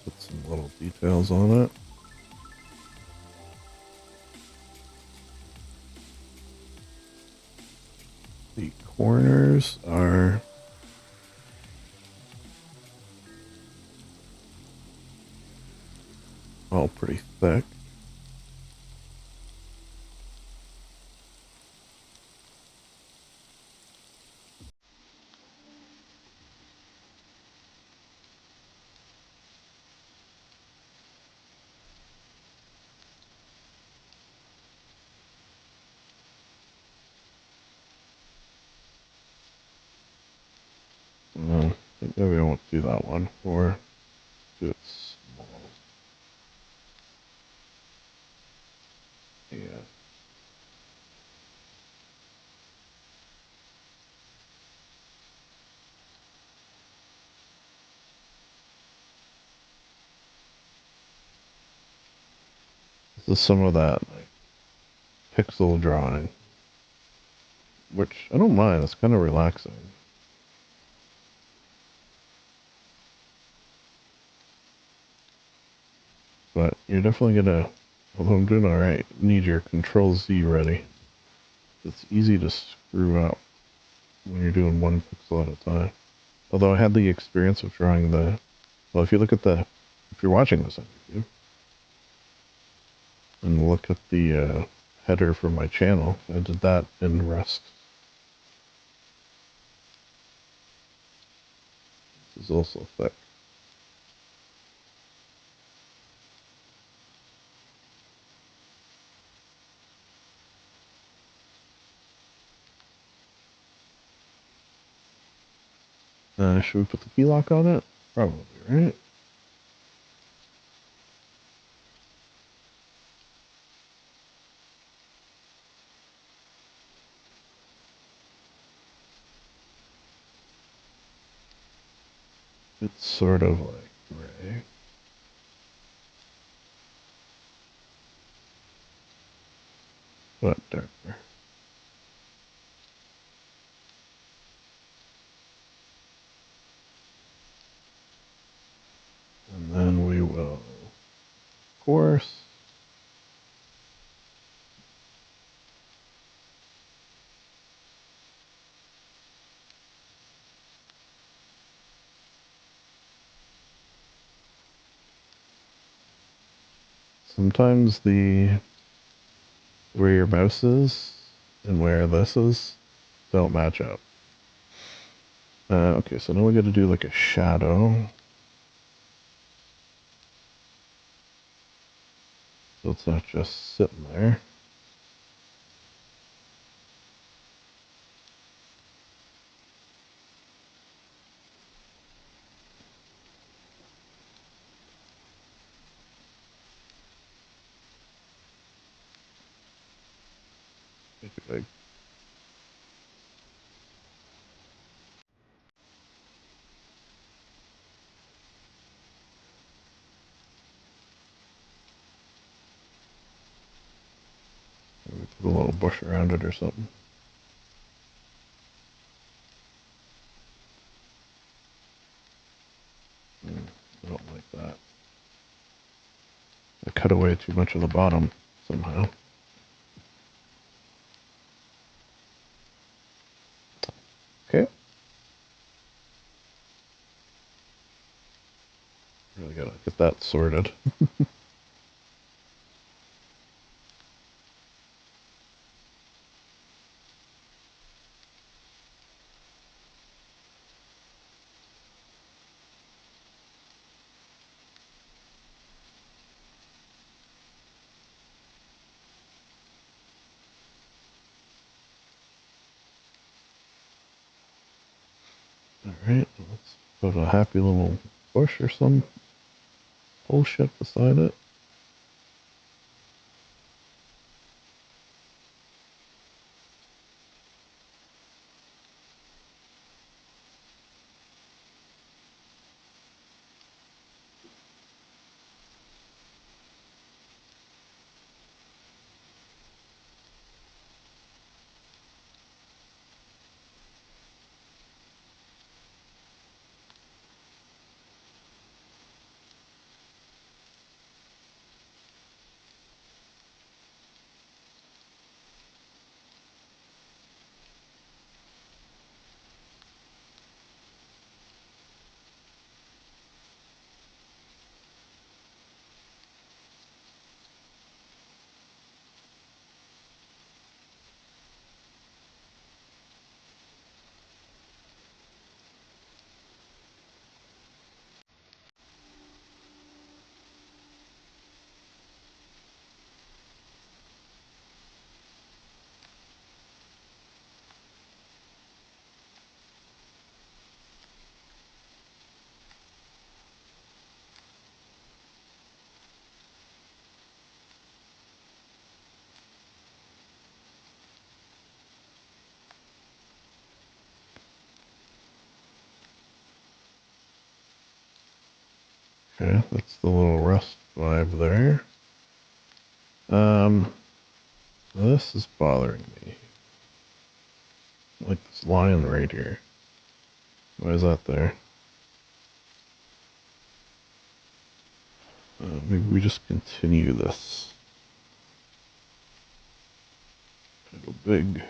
put some little details on it. The corners are all pretty thick. I think maybe I won't do that one, or do it small. Yeah. This is some of that like, pixel drawing, which I don't mind. It's kind of relaxing. But you're definitely gonna, although I'm doing alright, need your Control Z ready. It's easy to screw up when you're doing one pixel at a time. Although I had the experience of drawing the, well, if you look at the, if you're watching this on YouTube, and look at the header for my channel, I did that in Rust. This is also thick. Should we put the key lock on it? Probably, right? It's sort of like gray. But darker. And then we will, of course, sometimes the where your mouse is and where this is don't match up. Okay, so now we got to do like a shadow. So it's not just sitting there. Make it big. Maybe put a little bush around it or something. I don't like that. I cut away too much of the bottom somehow. Okay. Really gotta get that sorted. Alright, let's put a happy little bush or some bullshit beside it. Okay, that's the little rust vibe there. This is bothering me. Like this line right here. Why is that there? Maybe we just continue this. A little big.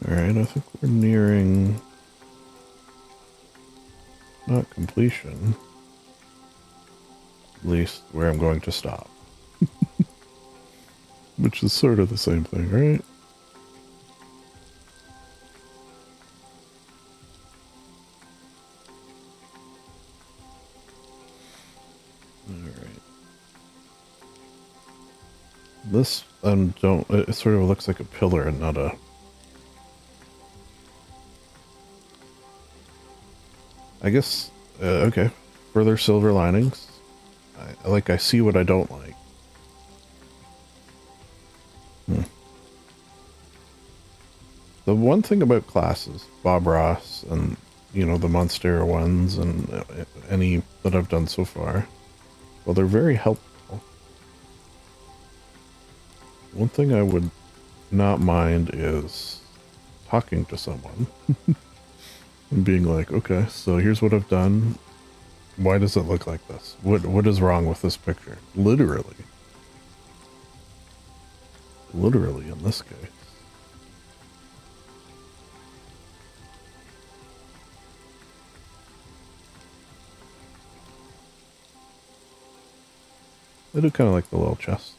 Alright, I think we're nearing, not completion, at least where I'm going to stop. Which is sort of the same thing, right? Alright. This, it sort of looks like a pillar and not a... I guess, okay. Further silver linings. I see what I don't like. The one thing about classes, Bob Ross and, you know, the Monstera ones and any that I've done so far, well, they're very helpful. One thing I would not mind is talking to someone and being like, okay, so here's what I've done. Why does it look like this? What is wrong with this picture? Literally. Literally in this case. I do kind of like the little chest.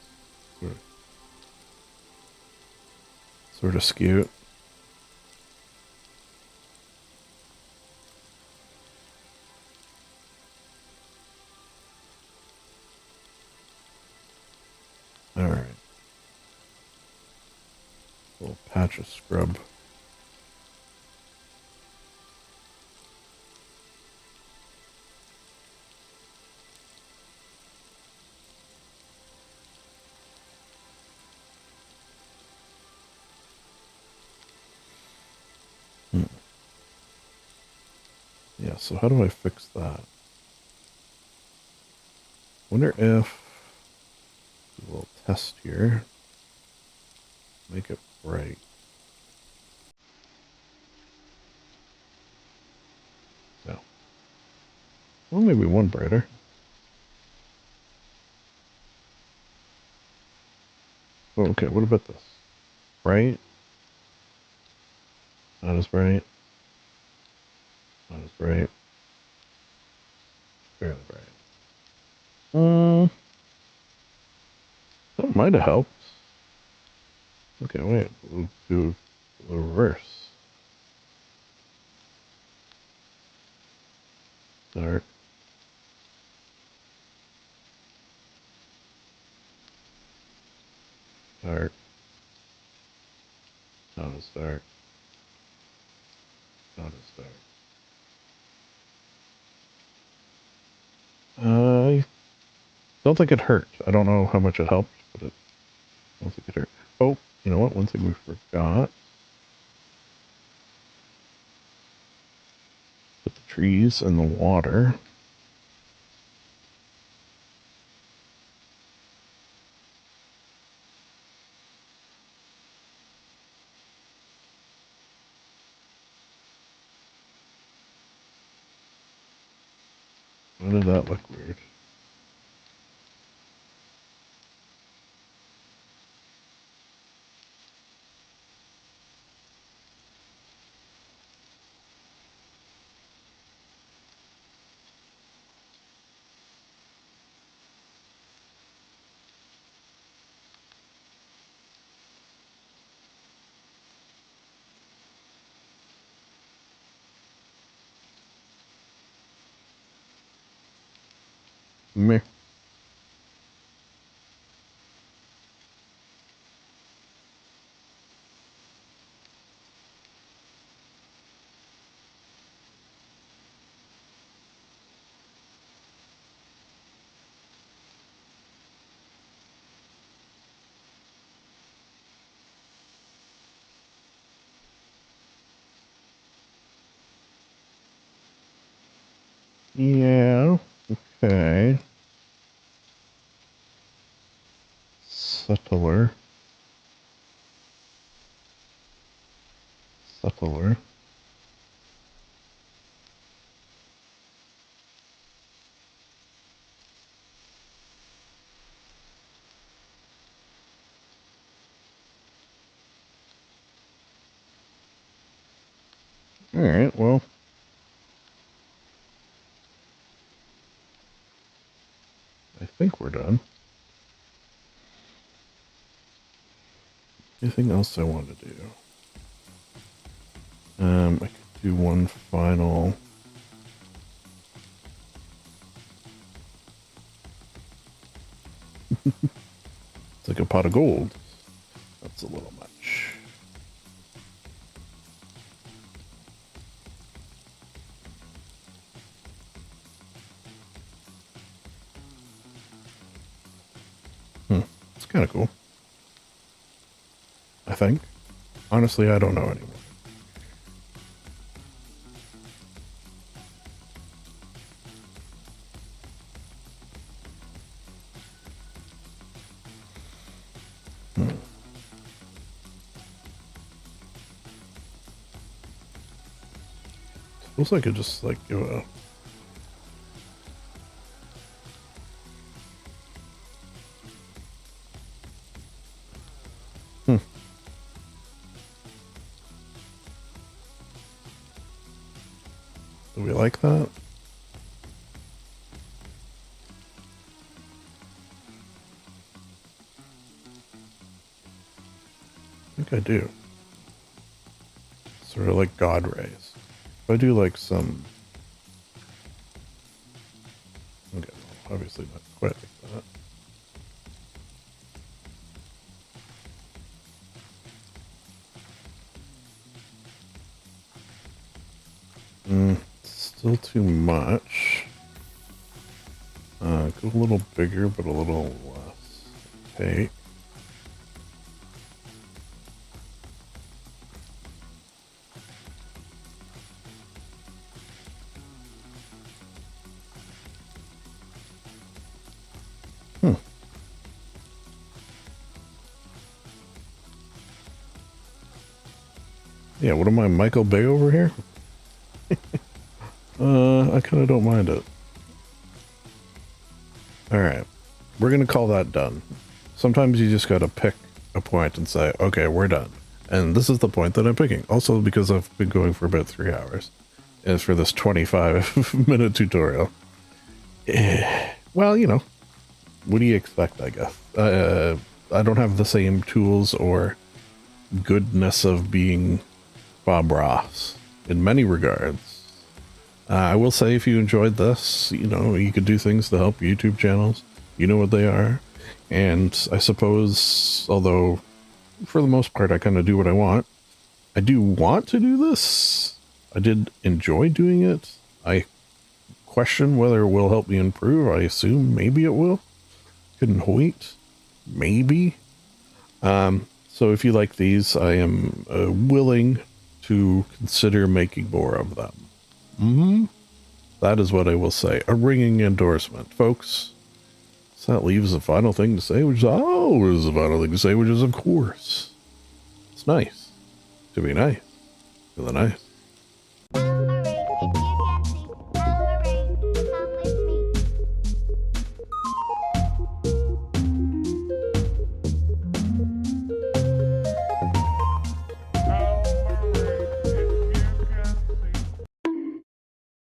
Sort of skewed. Alright. Little patch of scrub. Yeah, so how do I fix that? Wonder if a little test here. Make it bright. No. Well, maybe one brighter. Oh, okay, what about this? Bright? Not as bright. Not as bright. Fairly bright. That might have helped. Okay, wait. We'll do the reverse. Dark. Dark. Not as dark. Not as dark. I don't think it hurt. I don't know how much it helped, but Once I get her. Oh, you know what? One thing we forgot. Put the trees and the water. Why did that look weird? Meh. Yeah. Okay. Subtler. Subtler. Alright, well. I think we're done. Anything else I want to do? I could do one final. It's like a pot of gold. That's a little much. It's kind of cool. I think. Honestly, I don't know anymore. Suppose I could just like give a. Do we like that? I think I do. Sort of like God rays. If I do like some. Okay, well, obviously not quite like that. Still too much. Go a little bigger, but a little less. Okay. Yeah, what am I, Michael Bay over here? I kind of don't mind it. Alright. We're going to call that done. Sometimes you just got to pick a point and say, okay, we're done. And this is the point that I'm picking. Also because I've been going for about 3 hours. As for this 25-minute tutorial. Well, you know. What do you expect, I guess? I don't have the same tools or goodness of being Bob Ross in many regards. I will say if you enjoyed this, you know, you could do things to help YouTube channels. You know what they are. And I suppose, although for the most part I kind of do what I want, I do want to do this. I did enjoy doing it. I question whether it will help me improve. I assume maybe it will. Couldn't wait. Maybe. So if you like these, I am willing to consider making more of them. That is what I will say. A ringing endorsement, folks. So that leaves the final thing to say, which is, the final thing to say, which is, of course, it's nice to be nice. Really nice.